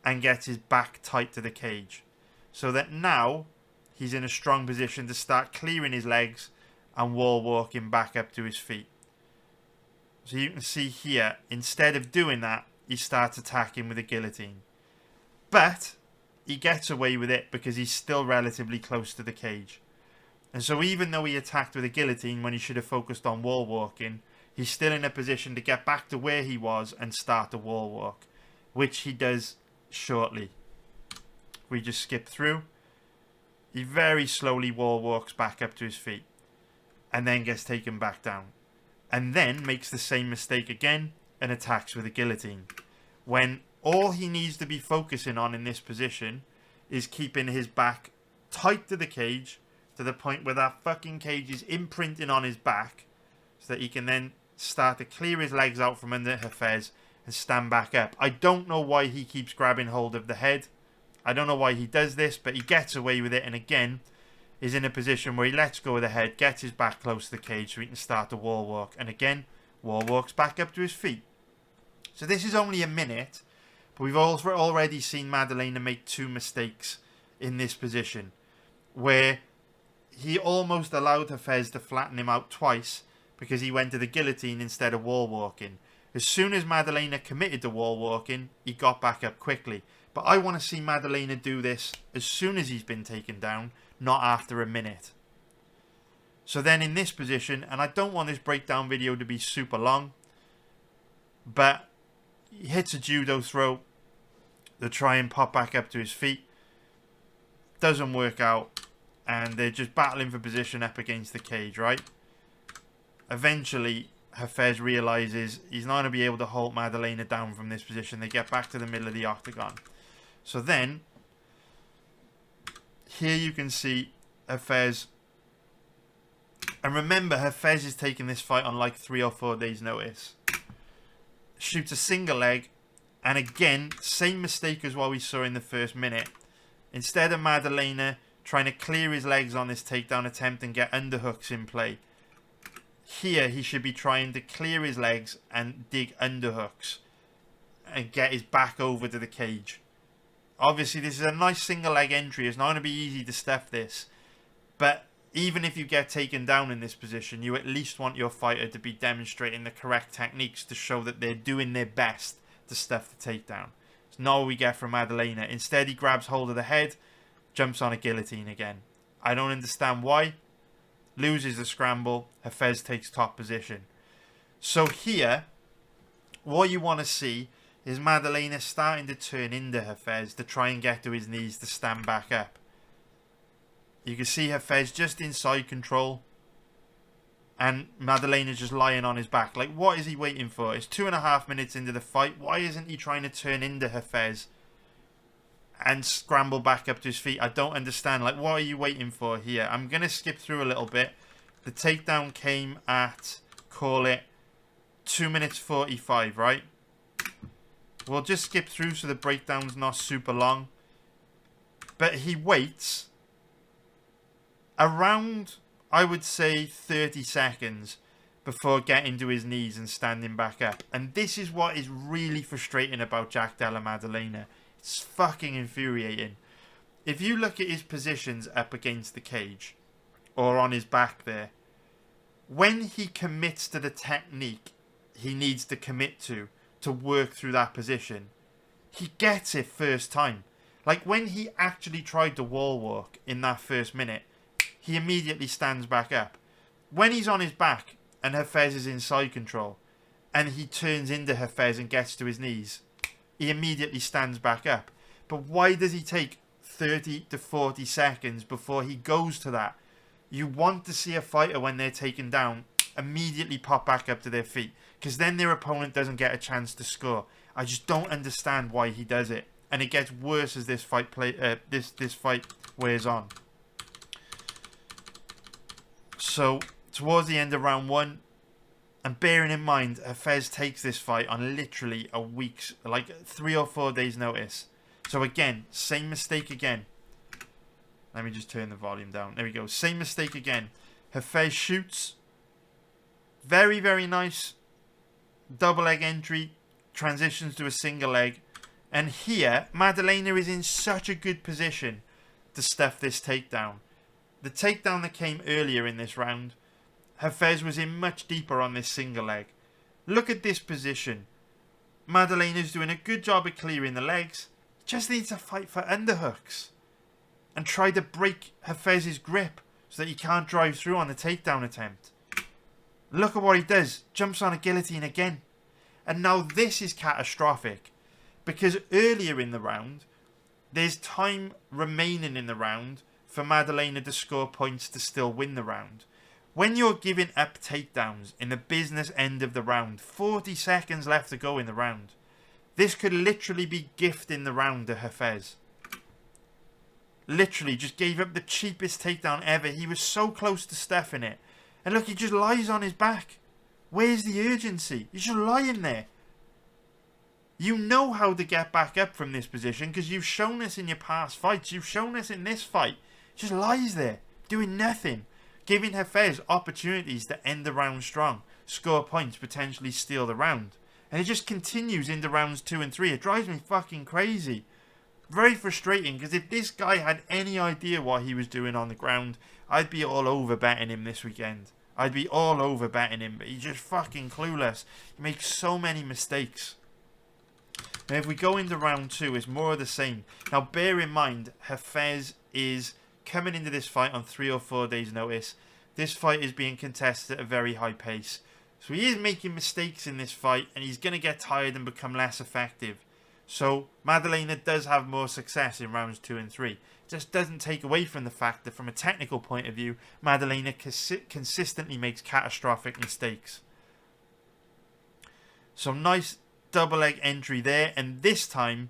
and gets his back tight to the cage. So that now he's in a strong position to start clearing his legs and wall walking back up to his feet. So you can see here, instead of doing that, he starts attacking with a guillotine. But he gets away with it because he's still relatively close to the cage. And so even though he attacked with a guillotine when he should have focused on wall walking, he's still in a position to get back to where he was and start a wall walk, which he does shortly. We just skip through. He very slowly wall walks back up to his feet and then gets taken back down. And then makes the same mistake again and attacks with a guillotine. When all he needs to be focusing on in this position is keeping his back tight to the cage to the point where that fucking cage is imprinting on his back so that he can then start to clear his legs out from under Hafez and stand back up. I don't know why he keeps grabbing hold of the head. I don't know why he does this, but he gets away with it, and again is in a position where he lets go of the head, gets his back close to the cage so he can start the wall walk, and again wall walks back up to his feet. So this is only a minute, but we've also already seen Maddalena make two mistakes in this position where he almost allowed Hafez to flatten him out twice because he went to the guillotine instead of wall walking. As soon as Maddalena committed to wall walking, he got back up quickly. But I want to see Maddalena do this as soon as he's been taken down, not after a minute. So then in this position, and I don't want this breakdown video to be super long, but he hits a judo throw to try and pop back up to his feet. Doesn't work out, and they're just battling for position up against the cage, right? Eventually, Hafez realizes he's not going to be able to hold Maddalena down from this position. They get back to the middle of the octagon. So then, here you can see Hafez. And remember, Hafez is taking this fight on like 3 or 4 days' notice. Shoots a single leg. And again, same mistake as what we saw in the first minute. Instead of Maddalena trying to clear his legs on this takedown attempt and get underhooks in play, here he should be trying to clear his legs and dig underhooks and get his back over to the cage. Obviously, this is a nice single leg entry. It's not going to be easy to stuff this. But even if you get taken down in this position, you at least want your fighter to be demonstrating the correct techniques to show that they're doing their best to stuff the takedown. It's not what we get from Maddalena. Instead, he grabs hold of the head, jumps on a guillotine again. I don't understand why. Loses the scramble. Hafez takes top position. So here, what you want to see is Maddalena starting to turn into Hafez to try and get to his knees to stand back up. You can see Hafez just inside control. And Maddalena's just lying on his back. Like, what is he waiting for? It's 2.5 minutes into the fight. Why isn't he trying to turn into Hafez and scramble back up to his feet? I don't understand. Like, what are you waiting for here? I'm going to skip through a little bit. The takedown came at, call it, 2 minutes 45, right? We'll just skip through so the breakdown's not super long. But he waits around, I would say, 30 seconds before getting to his knees and standing back up. And this is what is really frustrating about Jack Della Maddalena. It's fucking infuriating. If you look at his positions up against the cage, or on his back there, when he commits to the technique he needs to commit to work through that position, he gets it first time. Like when he actually tried to wall walk in that first minute, he immediately stands back up. When he's on his back and Hafez is in side control and he turns into Hafez and gets to his knees, he immediately stands back up. But why does he take 30 to 40 seconds before he goes to that? You want to see a fighter, when they're taken down, immediately pop back up to their feet, because then their opponent doesn't get a chance to score. I just don't understand why he does it, and it gets worse as this fight this fight wears on. So towards the end of round 1, and bearing in mind Hafez takes this fight on literally a week's, like 3 or 4 days notice. So again, same mistake again. Let me just turn the volume down. There we go. Same mistake again. Hafez shoots. Very, very nice. Double leg entry. Transitions to a single leg. And here, Maddalena is in such a good position to stuff this takedown. The takedown that came earlier in this round, Hafez was in much deeper on this single leg. Look at this position. Maddalena's doing a good job of clearing the legs. Just needs to fight for underhooks and try to break Hafez's grip so that he can't drive through on the takedown attempt. Look at what he does. Jumps on a guillotine again. And now this is catastrophic, because earlier in the round, there's time remaining in the round for Maddalena to score points to still win the round. When you're giving up takedowns in the business end of the round, 40 seconds left to go in the round, this could literally be gifting the round to Hafez. Literally just gave up the cheapest takedown ever. He was so close to stuffing it. And look, he just lies on his back. Where's the urgency? He's just lying there. You know how to get back up from this position, because you've shown us in your past fights. You've shown us in this fight. He just lies there, doing nothing. Giving Hafez opportunities to end the round strong, score points, potentially steal the round. And it just continues into rounds 2 and 3. It drives me fucking crazy. Very frustrating, because if this guy had any idea what he was doing on the ground, I'd be all over betting him this weekend. I'd be all over betting him, but he's just fucking clueless. He makes so many mistakes. Now if we go into round 2, it's more of the same. Now bear in mind, Hafez is coming into this fight on 3 or 4 days notice. This fight is being contested at a very high pace. So he is making mistakes in this fight, and he's going to get tired and become less effective. So Maddalena does have more success in rounds 2 and 3. It just doesn't take away from the fact that from a technical point of view, Maddalena consistently makes catastrophic mistakes. So nice double leg entry there, and this time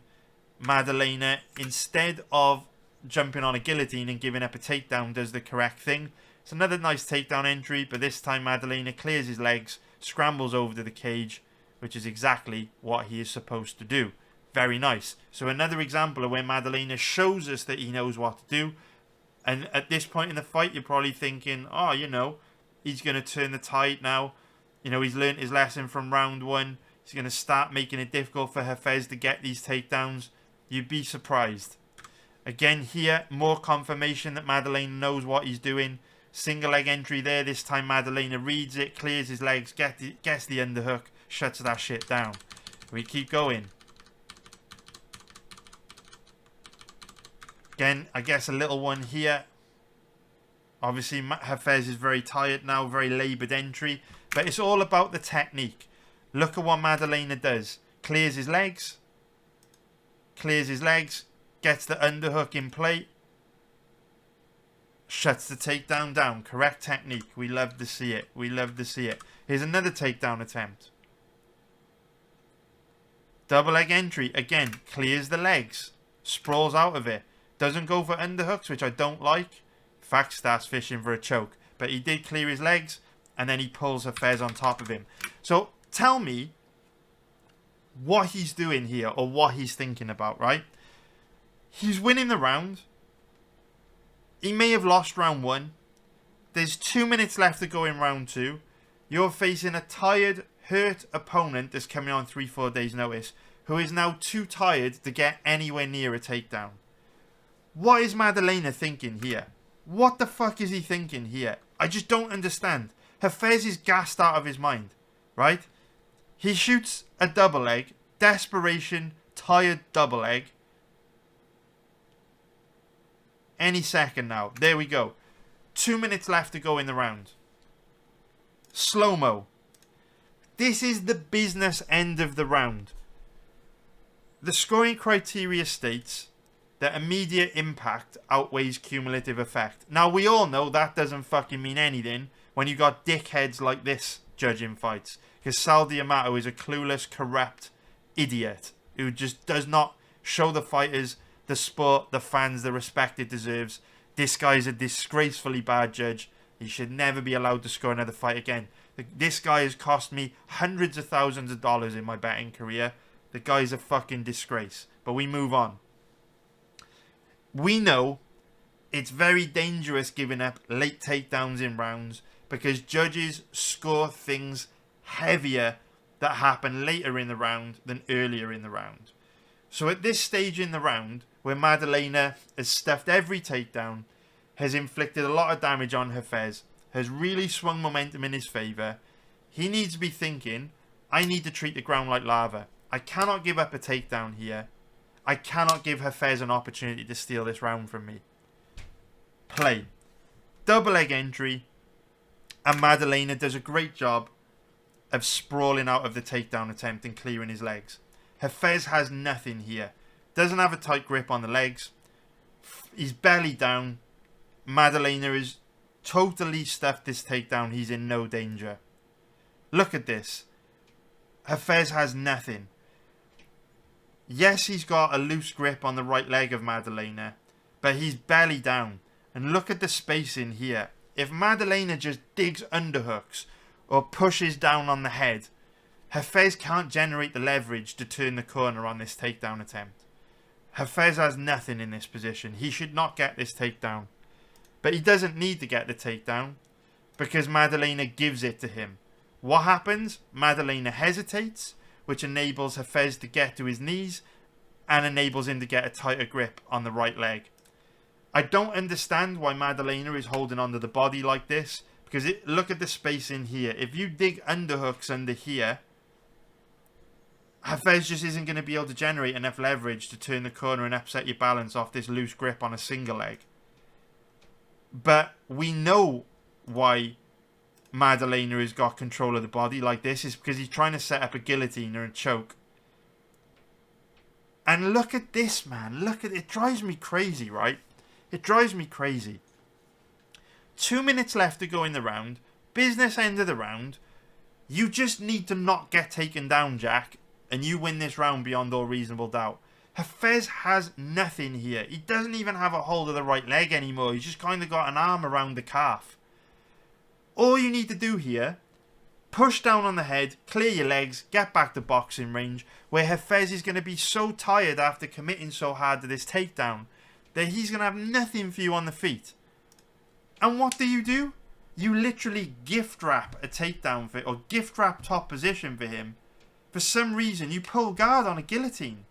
Maddalena, instead of jumping on a guillotine and giving up a takedown, does the correct thing. It's another nice takedown entry, but this time Maddalena clears his legs, scrambles over to the cage, which is exactly what he is supposed to do. Very nice. So another example of where Maddalena shows us that he knows what to do. And at this point in the fight, you're probably thinking, oh, you know, he's going to turn the tide now. You know, he's learned his lesson from round 1. He's going to start making it difficult for Hafez to get these takedowns. You'd be surprised. Again here, more confirmation that Maddalena knows what he's doing. Single leg entry there. This time Maddalena reads it, clears his legs, gets the underhook, shuts that shit down. We keep going. Again, I guess a little one here. Obviously, Hafez is very tired now, very laboured entry. But it's all about the technique. Look at what Maddalena does. Clears his legs. Clears his legs. Gets the underhook in play. Shuts the takedown down. Correct technique. We love to see it. We love to see it. Here's another takedown attempt. Double leg entry. Again, clears the legs. Sprawls out of it. Doesn't go for underhooks, which I don't like. In fact, starts fishing for a choke. But he did clear his legs, and then he pulls Hafez on top of him. So, tell me what he's doing here, or what he's thinking about, right? He's winning the round. He may have lost round 1. There's 2 minutes left to go in round 2. You're facing a tired, hurt opponent that's coming on 3-4 days notice, who is now too tired to get anywhere near a takedown. What is Maddalena thinking here? What the fuck is he thinking here? I just don't understand. Hafez is gassed out of his mind, right? He shoots a double leg, desperation, tired double leg. Any second now. There we go. 2 minutes left to go in the round. Slow-mo. This is the business end of the round. The scoring criteria states that immediate impact outweighs cumulative effect. Now, we all know that doesn't fucking mean anything when you got dickheads like this judging fights. Because Sal D'Amato is a clueless, corrupt idiot who just does not show the fighters, the sport, the fans the respect it deserves. This guy's a disgracefully bad judge. He should never be allowed to score another fight again. This guy has cost me hundreds of thousands of dollars in my betting career. The guy's a fucking disgrace. But we move on. We know it's very dangerous giving up late takedowns in rounds because judges score things heavier that happen later in the round than earlier in the round. So at this stage in the round, where Maddalena has stuffed every takedown, has inflicted a lot of damage on Hafez, has really swung momentum in his favour, he needs to be thinking, I need to treat the ground like lava. I cannot give up a takedown here. I cannot give Hafez an opportunity to steal this round from me. Play. Double leg entry. And Maddalena does a great job of sprawling out of the takedown attempt and clearing his legs. Hafez has nothing here. Doesn't have a tight grip on the legs. He's belly down. Maddalena is totally stuffed this takedown. He's in no danger. Look at this. Hafez has nothing. Yes, he's got a loose grip on the right leg of Maddalena, but he's belly down. And look at the space in here. If Maddalena just digs underhooks or pushes down on the head, Hafez can't generate the leverage to turn the corner on this takedown attempt. Hafez has nothing in this position. He should not get this takedown. But he doesn't need to get the takedown because Maddalena gives it to him. What happens? Maddalena hesitates, which enables Hafez to get to his knees and enables him to get a tighter grip on the right leg. I don't understand why Maddalena is holding onto the body like this, because look at the space in here. If you dig underhooks under here, Hafez just isn't going to be able to generate enough leverage to turn the corner and upset your balance off this loose grip on a single leg. But we know why Maddalena has got control of the body like this is because he's trying to set up a guillotine or a choke. And look at this, man. Look at it. It drives me crazy, right? It drives me crazy. 2 minutes left to go in the round. Business end of the round. You just need to not get taken down, Jack. And you win this round beyond all reasonable doubt. Hafez has nothing here. He doesn't even have a hold of the right leg anymore. He's just kind of got an arm around the calf. All you need to do here, push down on the head, clear your legs, get back to boxing range, where Hafez is going to be so tired after committing so hard to this takedown that he's going to have nothing for you on the feet. And what do? You literally gift wrap a takedown for, or gift wrap top position for him. For some reason, you pull guard on a guillotine.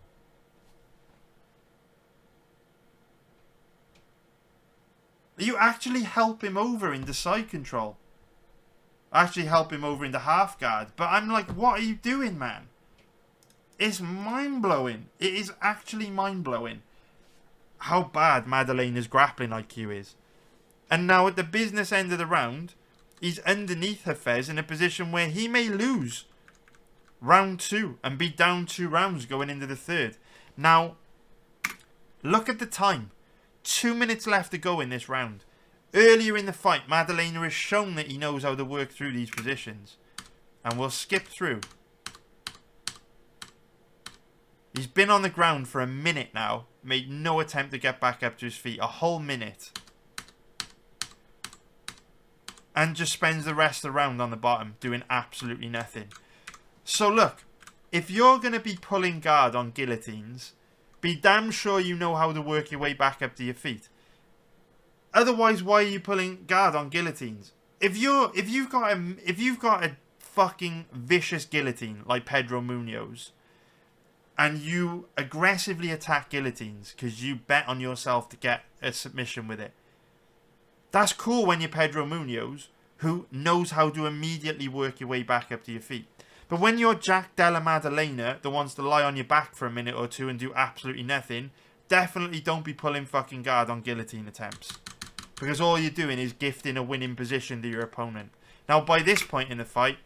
You actually help him over into side control. Actually help him over into half guard. But I'm like, what are you doing, man? It's mind-blowing. It is actually mind-blowing how bad Maddalena's grappling IQ is. And now at the business end of the round, he's underneath Hafez in a position where he may lose round 2 and be down 2 rounds going into the third. Now, look at the time. 2 minutes left to go in this round. Earlier in the fight, Maddalena has shown that he knows how to work through these positions. And we'll skip through. He's been on the ground for a minute now. Made no attempt to get back up to his feet. A whole minute. And just spends the rest of the round on the bottom, doing absolutely nothing. So look, if you're going to be pulling guard on guillotines, be damn sure you know how to work your way back up to your feet. Otherwise, why are you pulling guard on guillotines? if you've got a fucking vicious guillotine like Pedro Munoz, and you aggressively attack guillotines because you bet on yourself to get a submission with it, that's cool when you're Pedro Munoz, who knows how to immediately work your way back up to your feet. But when you're Jack Della Maddalena that wants to lie on your back for a minute or two and do absolutely nothing, definitely don't be pulling fucking guard on guillotine attempts. Because all you're doing is gifting a winning position to your opponent. Now, by this point in the fight,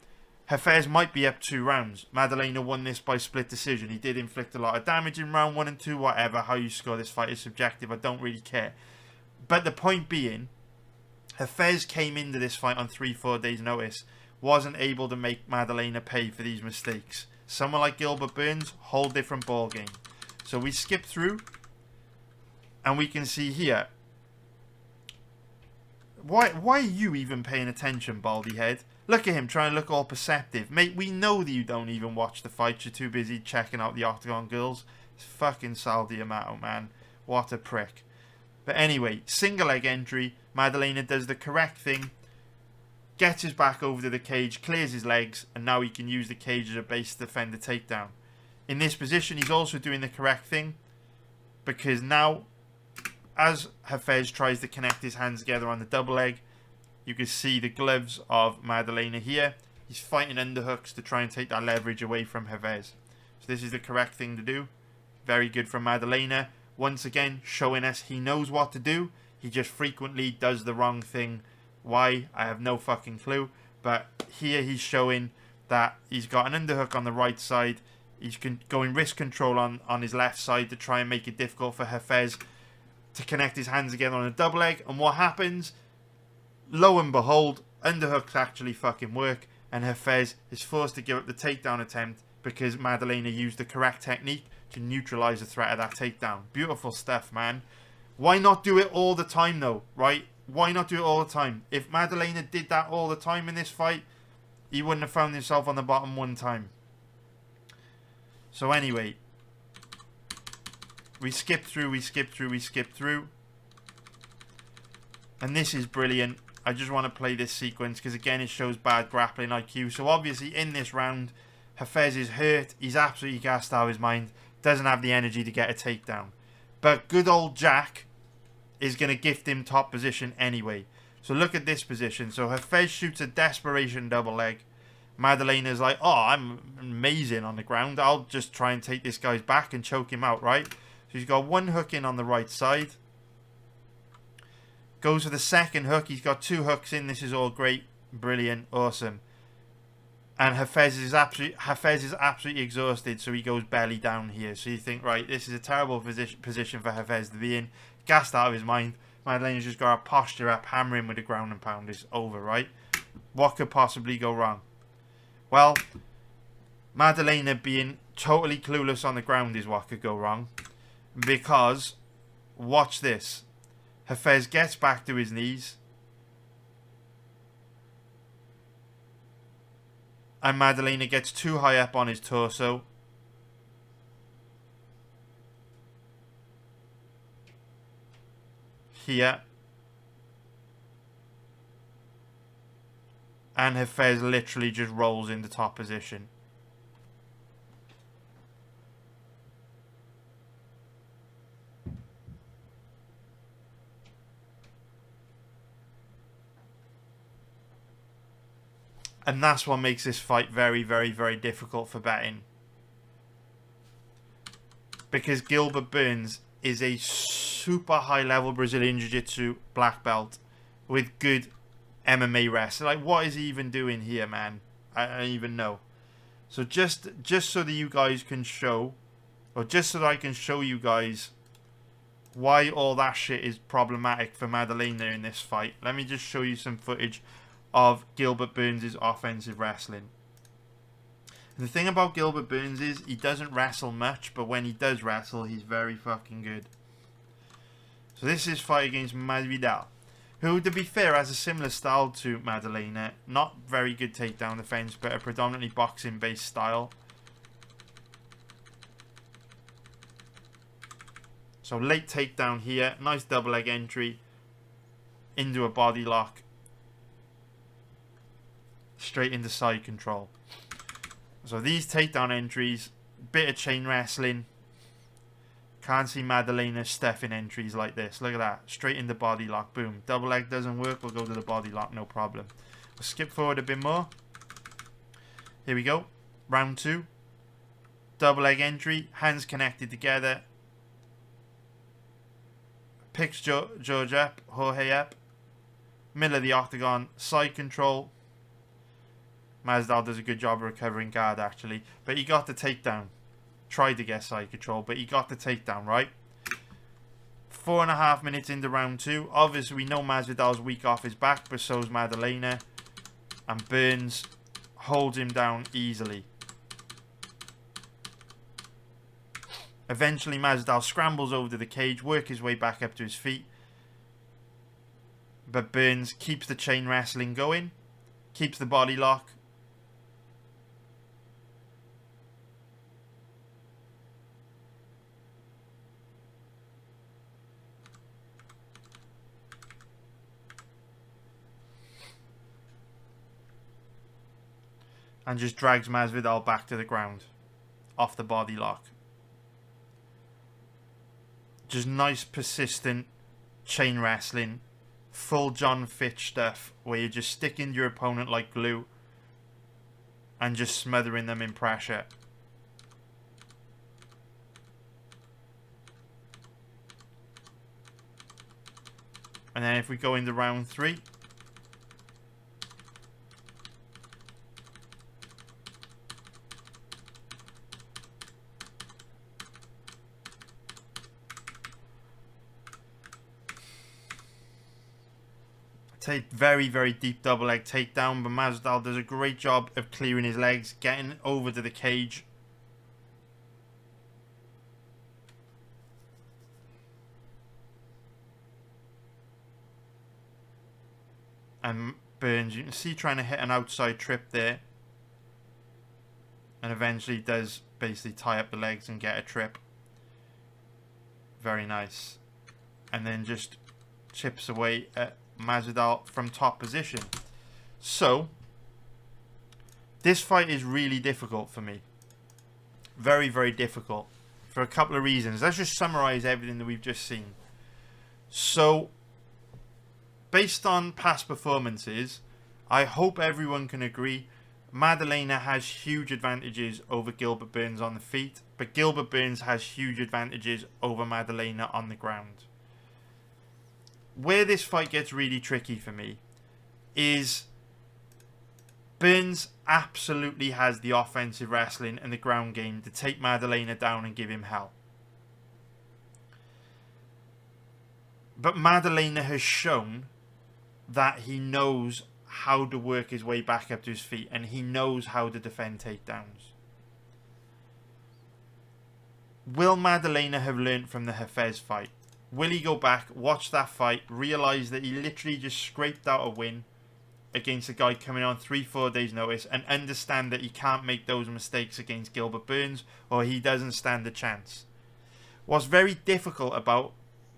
Hafez might be up 2 rounds. Maddalena won this by split decision. He did inflict a lot of damage in round 1 and 2, whatever. How you score this fight is subjective. I don't really care. But the point being, Hafez came into this fight on 3-4 days notice. Wasn't able to make Maddalena pay for these mistakes. Someone like Gilbert Burns, whole different ball game. So we skip through, and we can see here. Why are you even paying attention, Baldy Head? Look at him trying to look all perceptive. Mate, we know that you don't even watch the fights. You're too busy checking out the Octagon girls. It's fucking Sal D'Amato, man. What a prick. But anyway, single leg entry. Maddalena does the correct thing. Gets his back over to the cage, clears his legs, and now he can use the cage as a base to defend the takedown. In this position, he's also doing the correct thing, because now, as Hafez tries to connect his hands together on the double leg, you can see the gloves of Maddalena here. He's fighting underhooks to try and take that leverage away from Hafez. So this is the correct thing to do. Very good from Maddalena. Once again, showing us he knows what to do. He just frequently does the wrong thing. Why? I have no fucking clue. But here he's showing that he's got an underhook on the right side. He's going wrist control on his left side to try and make it difficult for Hafez to connect his hands together on a double leg. And what happens? Lo and behold, underhooks actually fucking work. And Hafez is forced to give up the takedown attempt because Maddalena used the correct technique to neutralize the threat of that takedown. Beautiful stuff, man. Why not do it all the time, though, right? Why not do it all the time? If Maddalena did that all the time in this fight, he wouldn't have found himself on the bottom one time. So anyway, we skip through. And this is brilliant. I just want to play this sequence because, again, it shows bad grappling IQ. So obviously, in this round, Hafez is hurt. He's absolutely gassed out of his mind. Doesn't have the energy to get a takedown. But good old Jack is going to gift him top position anyway. So look at this position. So Hafez shoots a desperation double leg. Maddalena's like, oh, I'm amazing on the ground. I'll just try and take this guy's back and choke him out, right? So he's got one hook in on the right side. Goes for the second hook. He's got 2 hooks in. This is all great, brilliant, awesome. And Hafez is absolutely exhausted, so he goes belly down here. So you think, right, this is a terrible position for Hafez to be in. Gassed out of his mind. Maddalena's just got a posture up, hammering with the ground and pound. It's over, right? What could possibly go wrong? Well, Maddalena being totally clueless on the ground is what could go wrong. Because, watch this. Hafez gets back to his knees. And Maddalena gets too high up on his torso. Here. And Hafez literally just rolls into top position. And that's what makes this fight very, very, very difficult for betting. Because Gilbert Burns is a super high level Brazilian Jiu-Jitsu black belt with good MMA wrestling. Like, what is he even doing here, man? I don't even know. So just so that you guys can show, or just so that I can show you guys why all that shit is problematic for Maddalena in this fight, let me just show you some footage of Gilbert Burns' offensive wrestling. The thing about Gilbert Burns is he doesn't wrestle much, but when he does wrestle, he's very fucking good. So this is fight against Masvidal, who, to be fair, has a similar style to Maddalena. Not very good takedown defense, but a predominantly boxing-based style. So late takedown here, nice double leg entry into a body lock. straight into side control. So these takedown entries, bit of chain wrestling. Can't see Maddalena stuffing entries like this. Look at that. Straight into body lock. Boom. Double leg doesn't work. We'll go to the body lock. No problem. We'll skip forward a bit more. Here we go. Round 2. Double leg entry. Hands connected together. Picks George up. Jorge up. Middle of the octagon. Side control. Masvidal does a good job of recovering guard, actually. But he got the takedown. Tried to get side control, but he got the takedown, right? 4.5 minutes into round 2. Obviously, we know Masvidal's weak off his back, but so's Maddalena. And Burns holds him down easily. Eventually, Masvidal scrambles over to the cage, work his way back up to his feet. But Burns keeps the chain wrestling going, keeps the body lock. And just drags Masvidal back to the ground. Off the body lock. Just nice, persistent chain wrestling. Full John Fitch stuff. Where you're just sticking your opponent like glue. And just smothering them in pressure. And then if we go into round 3. Very, very deep double leg takedown, but Masvidal does a great job of clearing his legs, getting over to the cage. And Burns, you can see, trying to hit an outside trip there. And eventually does basically tie up the legs and get a trip. Very nice. And then just chips away at Masvidal from top position. So this fight is really difficult for me. Very, very difficult. For a couple of reasons. Let's just summarize everything that we've just seen. So, based on past performances, I hope everyone can agree Maddalena has huge advantages over Gilbert Burns on the feet, but Gilbert Burns has huge advantages over Maddalena on the ground. Where this fight gets really tricky for me is Burns absolutely has the offensive wrestling and the ground game to take Maddalena down and give him hell. But Maddalena has shown that he knows how to work his way back up to his feet and he knows how to defend takedowns. Will Maddalena have learnt from the Hafez fight? Will he go back, watch that fight, realise that he literally just scraped out a win against a guy coming on 3-4 days notice and understand that he can't make those mistakes against Gilbert Burns or he doesn't stand a chance? What's very difficult about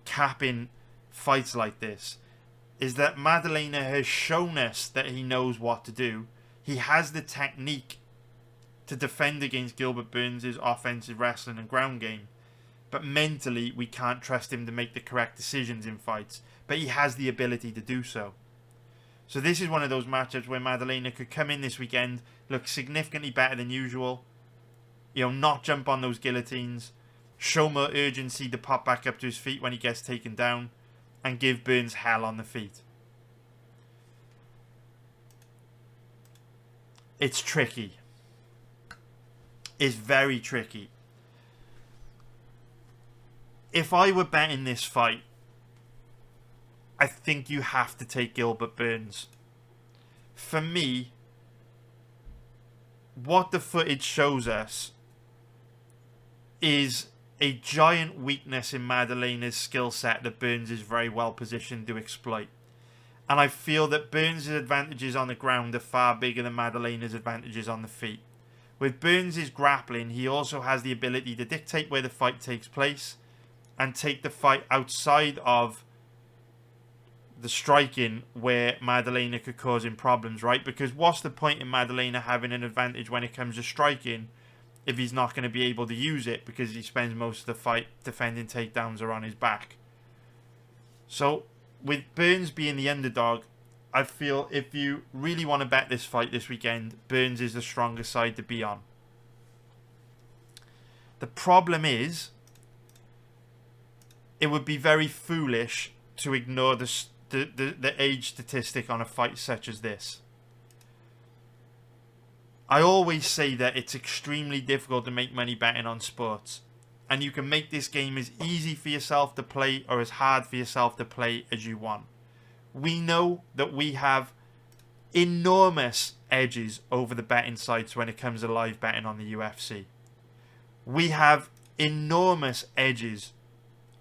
capping fights like this is that Maddalena has shown us that he knows what to do. He has the technique to defend against Gilbert Burns' offensive wrestling and ground game. But mentally, we can't trust him to make the correct decisions in fights. But he has the ability to do so. So this is one of those matchups where Maddalena could come in this weekend, look significantly better than usual. You know, not jump on those guillotines. Show more urgency to pop back up to his feet when he gets taken down. And give Burns hell on the feet. It's tricky. It's very tricky. If I were betting this fight, I think you have to take Gilbert Burns. For me, what the footage shows us is a giant weakness in Maddalena's skill set that Burns is very well positioned to exploit. And I feel that Burns' advantages on the ground are far bigger than Maddalena's advantages on the feet. With Burns' grappling, he also has the ability to dictate where the fight takes place and take the fight outside of the striking where Maddalena could cause him problems, right? Because what's the point in Maddalena having an advantage when it comes to striking if he's not going to be able to use it because he spends most of the fight defending takedowns or on his back? So with Burns being the underdog, I feel if you really want to bet this fight this weekend, Burns is the strongest side to be on. The problem is, it would be very foolish to ignore the age statistic on a fight such as this. I always say that it's extremely difficult to make money betting on sports. And you can make this game as easy for yourself to play or as hard for yourself to play as you want. We know that we have enormous edges over the betting sites when it comes to live betting on the UFC. We have enormous edges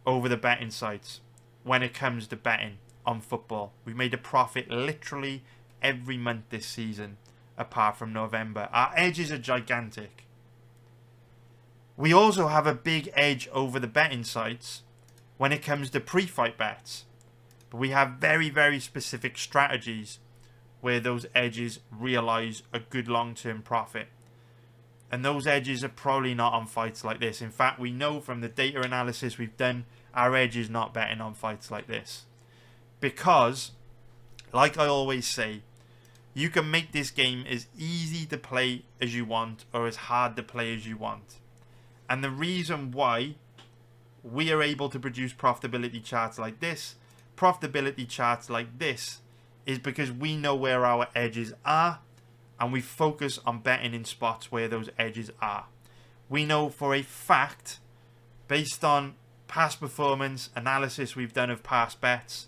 over the betting sites when it comes to betting on football. We made a profit literally every month this season, apart from November. Our edges are gigantic. We also have a big edge over the betting sites when it comes to pre-fight bets. But we have very, very specific strategies where those edges realize a good long-term profit. And those edges are probably not on fights like this. In fact, we know from the data analysis we've done, our edge is not betting on fights like this. Because, like I always say, you can make this game as easy to play as you want or as hard to play as you want. And the reason why we are able to produce profitability charts like this, is because we know where our edges are and we focus on betting in spots where those edges are. We know for a fact, based on past performance, analysis we've done of past bets,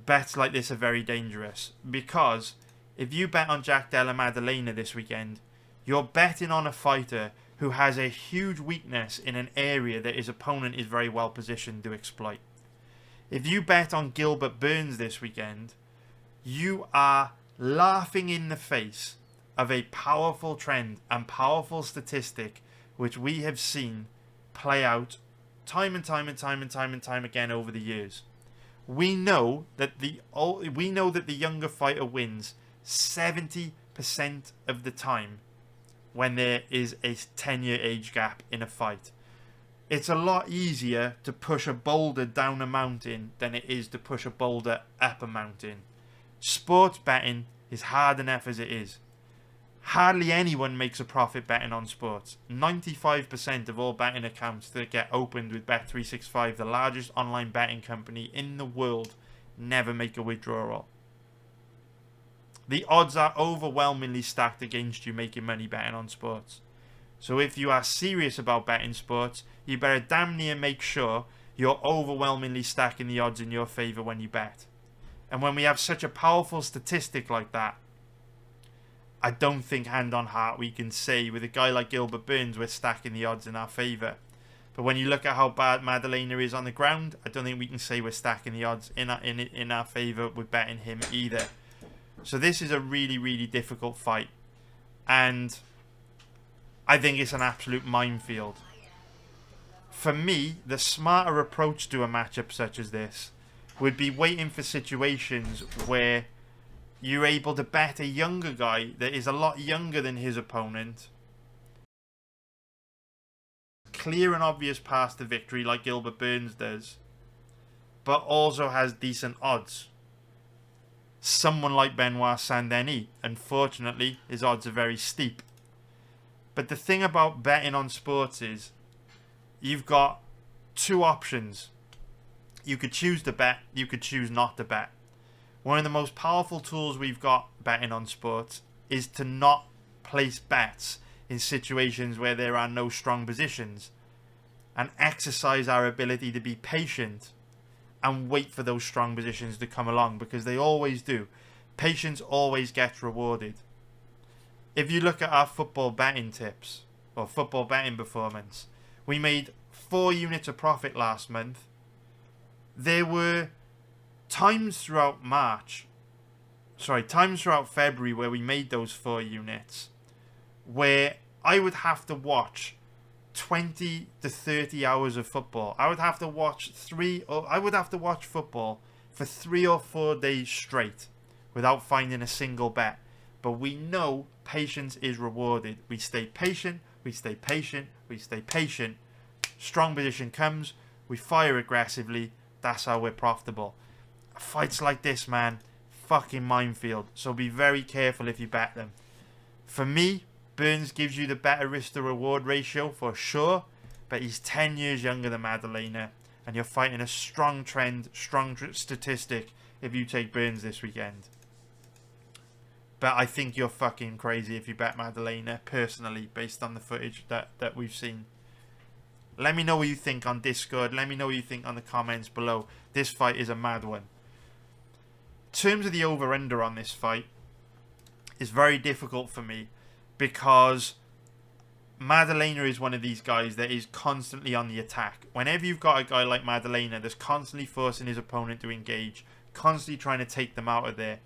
bets like this are very dangerous. Because if you bet on Jack Della Maddalena this weekend, you're betting on a fighter who has a huge weakness in an area that his opponent is very well positioned to exploit. If you bet on Gilbert Burns this weekend, you are laughing in the face of a powerful trend and powerful statistic which we have seen play out time and time again over the years. We know that the younger fighter wins 70% of the time when there is a 10-year age gap in a fight. It's a lot easier to push a boulder down a mountain than it is to push a boulder up a mountain. Sports betting is hard enough as it is. Hardly anyone makes a profit betting on sports. 95% of all betting accounts that get opened with Bet365, the largest online betting company in the world, never make a withdrawal. The odds are overwhelmingly stacked against you making money betting on sports. So if you are serious about betting sports, you better damn near make sure you're overwhelmingly stacking the odds in your favour when you bet. And when we have such a powerful statistic like that, I don't think hand on heart we can say with a guy like Gilbert Burns we're stacking the odds in our favour. But when you look at how bad Maddalena is on the ground, I don't think we can say we're stacking the odds in our favour with betting him either. So this is a really, really difficult fight. And I think it's an absolute minefield. For me, the smarter approach to a matchup such as this would be waiting for situations where you're able to bet a younger guy that is a lot younger than his opponent. Clear and obvious path to victory like Gilbert Burns does. But also has decent odds. Someone like Benoit Saint-Denis, unfortunately, his odds are very steep. But the thing about betting on sports is, you've got two options. You could choose to bet, you could choose not to bet. One of the most powerful tools we've got betting on sports is to not place bets in situations where there are no strong positions and exercise our ability to be patient and wait for those strong positions to come along, because they always do. Patience always gets rewarded. If you look at our football betting tips or football betting performance, we made 4 units of profit last month. There were times throughout February where we made those 4 units where I would have to watch 20 to 30 hours of football. I would have to watch football for 3 or 4 days straight without finding a single bet. But we know patience is rewarded. We stay patient, we stay patient, we stay patient. Strong position comes, we fire aggressively. That's how we're profitable. Fights like this, man, fucking minefield. So be very careful if you bet them. For me, Burns gives you the better risk to reward ratio for sure, but he's 10 years younger than Maddalena, and you're fighting a strong trend, strong statistic if you take Burns this weekend. But I think you're fucking crazy if you bet Maddalena, personally, based on the footage that we've seen. Let me know what you think on Discord. Let me know what you think on the comments below. This fight is a mad one. In terms of the over-under on this fight, it's very difficult for me because Maddalena is one of these guys that is constantly on the attack. Whenever you've got a guy like Maddalena that's constantly forcing his opponent to engage, constantly trying to take them out of there,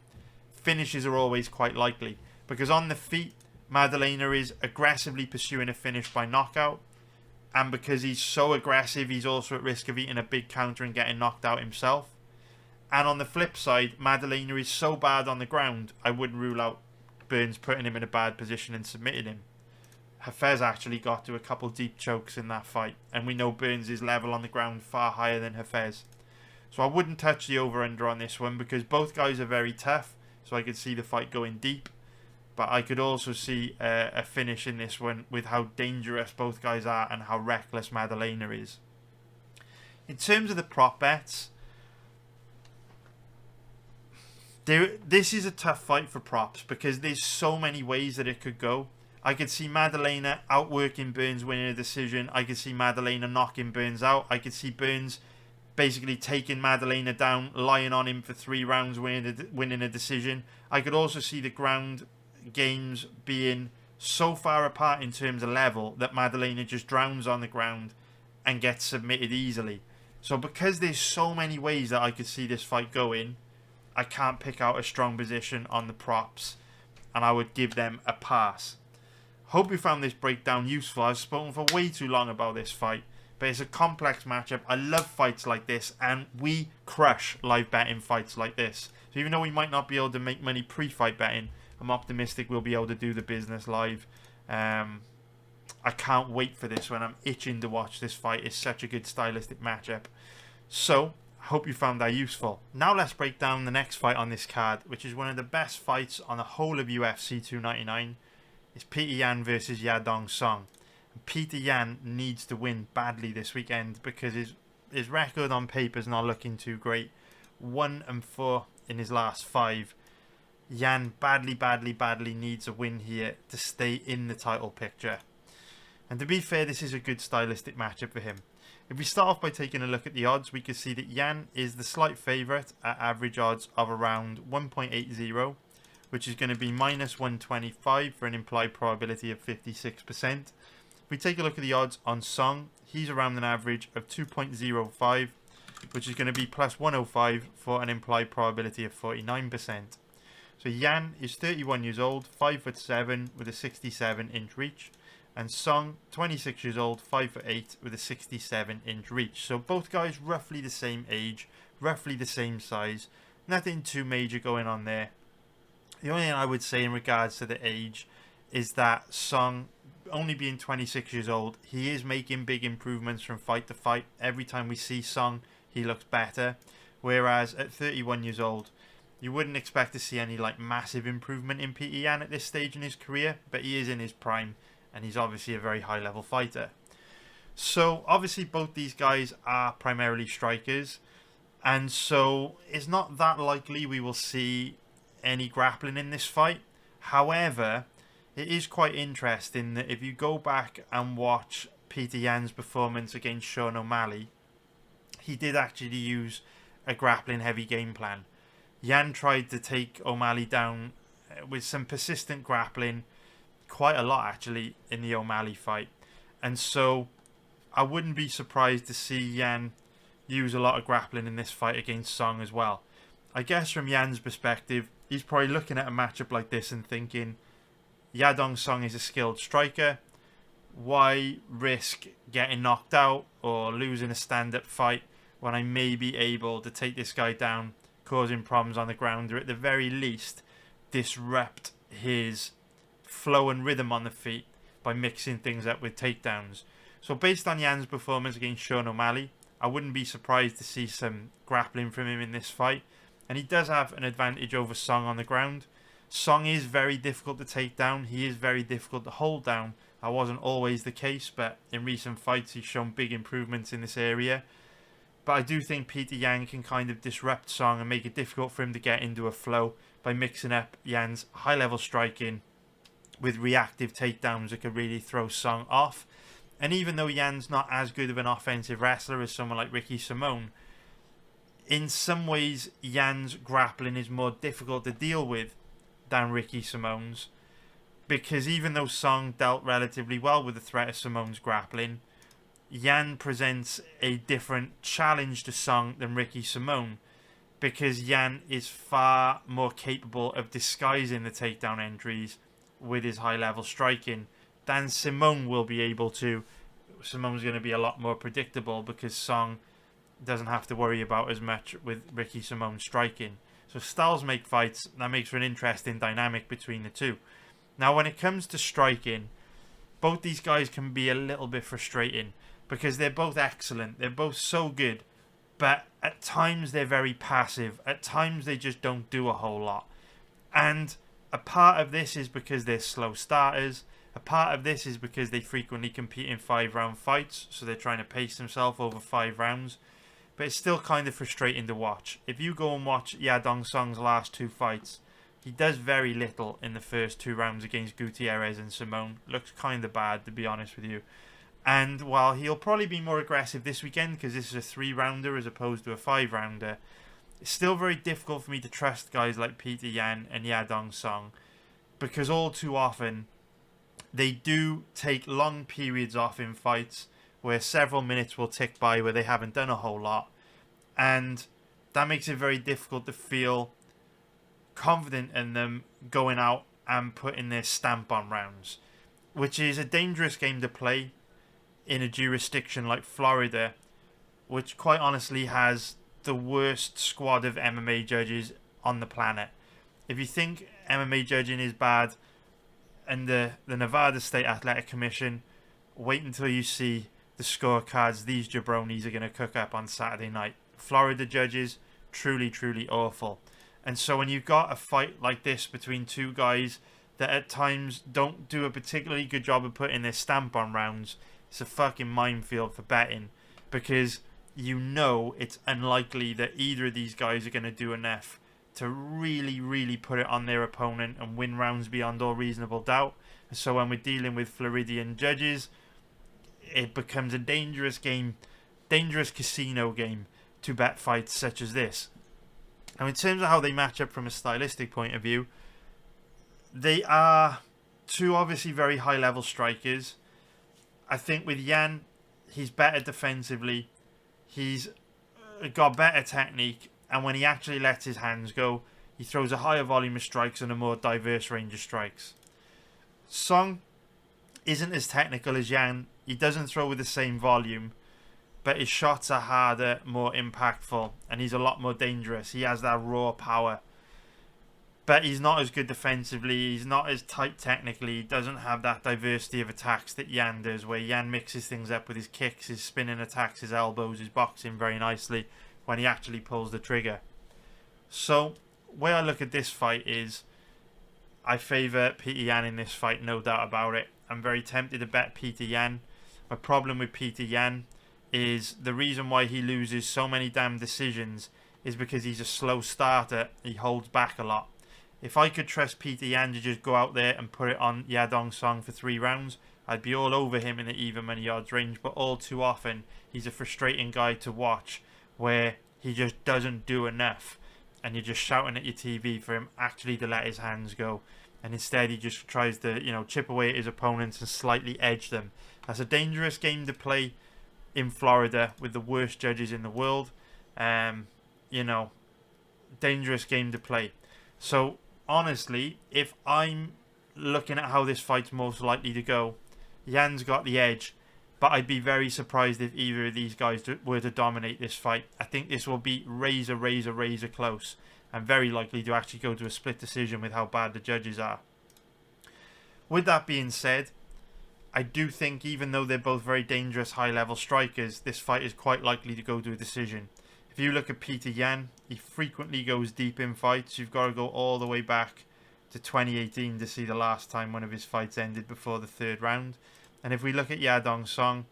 finishes are always quite likely. Because on the feet, Maddalena is aggressively pursuing a finish by knockout. And because he's so aggressive, he's also at risk of eating a big counter and getting knocked out himself. And on the flip side, Maddalena is so bad on the ground, I wouldn't rule out Burns putting him in a bad position and submitting him. Hafez actually got to a couple deep chokes in that fight. And we know Burns is level on the ground far higher than Hafez. So I wouldn't touch the over-under on this one because both guys are very tough. So I could see the fight going deep. But I could also see a finish in this one with how dangerous both guys are and how reckless Maddalena is. In terms of the prop bets, this is a tough fight for props because there's so many ways that it could go. I could see Maddalena outworking Burns, winning a decision. I could see Maddalena knocking Burns out. I could see Burns basically taking Maddalena down, lying on him for 3 rounds, winning a decision. I could also see the ground games being so far apart in terms of level that Maddalena just drowns on the ground and gets submitted easily. So because there's so many ways that I could see this fight going, I can't pick out a strong position on the props, and I would give them a pass. Hope you found this breakdown useful. I've spoken for way too long about this fight, but it's a complex matchup. I love fights like this, and we crush live betting fights like this. So even though we might not be able to make money pre-fight betting, I'm optimistic we'll be able to do the business live. I can't wait for this one. I'm itching to watch this fight. It's such a good stylistic matchup. So, I hope you found that useful. Now let's break down the next fight on this card, which is one of the best fights on the whole of UFC 299. It's Peter Yan versus Yadong Song. And Peter Yan needs to win badly this weekend because his record on paper is not looking too great. 1-4 in his last 5. Yan badly needs a win here to stay in the title picture. And to be fair, this is a good stylistic matchup for him. If we start off by taking a look at the odds, we can see that Yan is the slight favourite at average odds of around 1.80, which is going to be minus 125 for an implied probability of 56%. If we take a look at the odds on Song, he's around an average of 2.05, which is going to be plus 105 for an implied probability of 49%. So Yan is 31 years old, 5'7", with a 67-inch reach. And Song, 26 years old, 5'8", with a 67-inch reach. So both guys roughly the same age, roughly the same size. Nothing too major going on there. The only thing I would say in regards to the age is that Song, only being 26 years old, he is making big improvements from fight to fight. Every time we see Song, he looks better. Whereas at 31 years old, you wouldn't expect to see any like massive improvement in Peter Yan at this stage in his career, but he is in his prime. And he's obviously a very high-level fighter. So, obviously, both these guys are primarily strikers. And so, it's not that likely we will see any grappling in this fight. However, it is quite interesting that if you go back and watch Peter Yan's performance against Sean O'Malley, he did actually use a grappling-heavy game plan. Yan tried to take O'Malley down with some persistent grappling, quite a lot actually, in the O'Malley fight. And so I wouldn't be surprised to see Yan use a lot of grappling in this fight against Song as well. I guess from Yan's perspective, he's probably looking at a matchup like this and thinking, Yadong Song is a skilled striker. why risk getting knocked out or losing a stand-up fight when I may be able to take this guy down, causing problems on the ground, or at the very least disrupt his flow and rhythm on the feet by mixing things up with takedowns. So based on Jan's performance against Sean O'Malley, I wouldn't be surprised to see some grappling from him in this fight. And he does have an advantage over Song on the ground. Song is very difficult to take down. He is very difficult to hold down. That wasn't always the case, but in recent fights he's shown big improvements in this area. But I do think Peter Yan can kind of disrupt Song and make it difficult for him to get into a flow by mixing up Yan's high-level striking with reactive takedowns that could really throw Song off. And even though Yan's not as good of an offensive wrestler as someone like Ricky Simone, in some ways Yan's grappling is more difficult to deal with than Ricky Simone's, because even though Song dealt relatively well with the threat of Simone's grappling, Yan presents a different challenge to Song than Ricky Simone, because Yan is far more capable of disguising the takedown entries with his high-level striking than Simone will be able to. Simone's going to be a lot more predictable because Song doesn't have to worry about as much with Ricky Simone striking. So styles make fights. That makes for an interesting dynamic between the two. Now when it comes to striking, both these guys can be a little bit frustrating because they're both excellent. They're both so good, but at times they're very passive. At times they just don't do a whole lot. And a part of this is because they're slow starters. A part of this is because they frequently compete in 5-round fights, so they're trying to pace themselves over 5 rounds. But it's still kind of frustrating to watch. If you go and watch Yadong Song's last 2 fights, he does very little in the first 2 rounds against Gutierrez and Simone. Looks kind of bad, to be honest with you. And while he'll probably be more aggressive this weekend, because this is a 3-rounder as opposed to a 5-rounder, it's still very difficult for me to trust guys like Peter Yan and Yadong Song, because all too often they do take long periods off in fights where several minutes will tick by where they haven't done a whole lot, and that makes it very difficult to feel confident in them going out and putting their stamp on rounds, which is a dangerous game to play in a jurisdiction like Florida, which quite honestly has the worst squad of MMA judges on the planet. If you think MMA judging is bad and the Nevada State Athletic Commission, wait until you see the scorecards these jabronis are going to cook up on Saturday night. Florida judges, truly, truly awful. And so when you've got a fight like this between 2 guys that at times don't do a particularly good job of putting their stamp on rounds, it's a fucking minefield for betting, because you know it's unlikely that either of these guys are going to do enough to really, really put it on their opponent and win rounds beyond all reasonable doubt. And so when we're dealing with Floridian judges, it becomes a dangerous game, dangerous casino game to bet fights such as this. Now in terms of how they match up from a stylistic point of view, they are 2 obviously very high level strikers. I think with Yan, he's better defensively, he's got better technique, and when he actually lets his hands go, he throws a higher volume of strikes and a more diverse range of strikes. Song isn't as technical as Yan. He doesn't throw with the same volume, but his shots are harder, more impactful, and he's a lot more dangerous. He has that raw power. But he's not as good defensively, he's not as tight technically, he doesn't have that diversity of attacks that Yan does, where Yan mixes things up with his kicks, his spinning attacks, his elbows, his boxing very nicely when he actually pulls the trigger. So, the way I look at this fight is, I favour Peter Yan in this fight, no doubt about it. I'm very tempted to bet Peter Yan. My problem with Peter Yan is the reason why he loses so many damn decisions is because he's a slow starter. He holds back a lot. If I could trust Peter Yan to just go out there and put it on Yadong Song for 3 rounds, I'd be all over him in the even money odds range. But all too often, he's a frustrating guy to watch where he just doesn't do enough. And you're just shouting at your TV for him actually to let his hands go. And instead he just tries to, chip away at his opponents and slightly edge them. That's a dangerous game to play in Florida with the worst judges in the world. Dangerous game to play. So, honestly, if I'm looking at how this fight's most likely to go, Jan's got the edge, but I'd be very surprised if either of these guys were to dominate this fight. I think this will be razor close, and very likely to actually go to a split decision with how bad the judges are. With that being said, I do think even though they're both very dangerous high-level strikers, this fight is quite likely to go to a decision. If you look at Peter Yan, he frequently goes deep in fights. You've got to go all the way back to 2018 to see the last time one of his fights ended before the third round. And if we look at Yadong Song,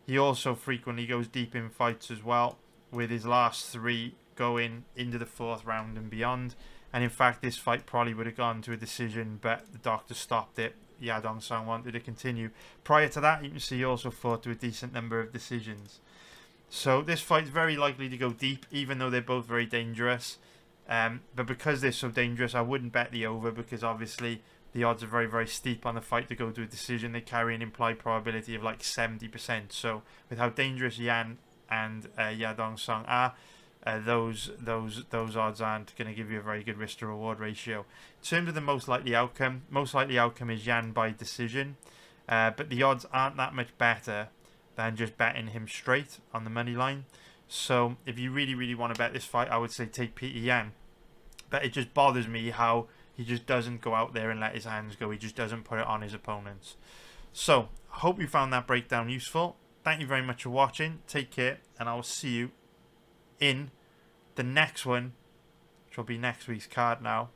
he also frequently goes deep in fights as well, with his last 3 going into the 4th round and beyond. And in fact, this fight probably would have gone to a decision, but the doctor stopped it. Yadong Song wanted to continue. Prior to that, you can see he also fought to a decent number of decisions. So this fight's very likely to go deep, even though they're both very dangerous. But because they're so dangerous, I wouldn't bet the over, because obviously the odds are very steep on the fight to go to a decision. They carry an implied probability of like 70%. So with how dangerous Yan and Yadong Song are, those odds aren't going to give you a very good risk to reward ratio. In terms of the most likely outcome is Yan by decision, but the odds aren't that much better than just betting him straight on the money line. So if you really want to bet this fight, I would say take Peter Yan. But it just bothers me how he just doesn't go out there and let his hands go. He just doesn't put it on his opponents. So I hope you found that breakdown useful. Thank you very much for watching. Take care, and I will see you in the next one, which will be next week's card now.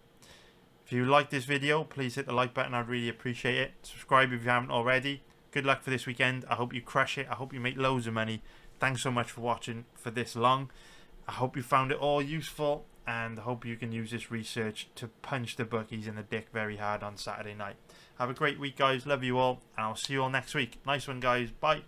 If you like this video, please hit the like button. I'd really appreciate it. Subscribe if you haven't already. Good luck for this weekend. I hope you crush it. I hope you make loads of money. Thanks so much for watching for this long. I hope you found it all useful, and I hope you can use this research to punch the bookies in the dick very hard on Saturday night. Have a great week, guys. Love you all, and I'll see you all next week. Nice one, guys. Bye.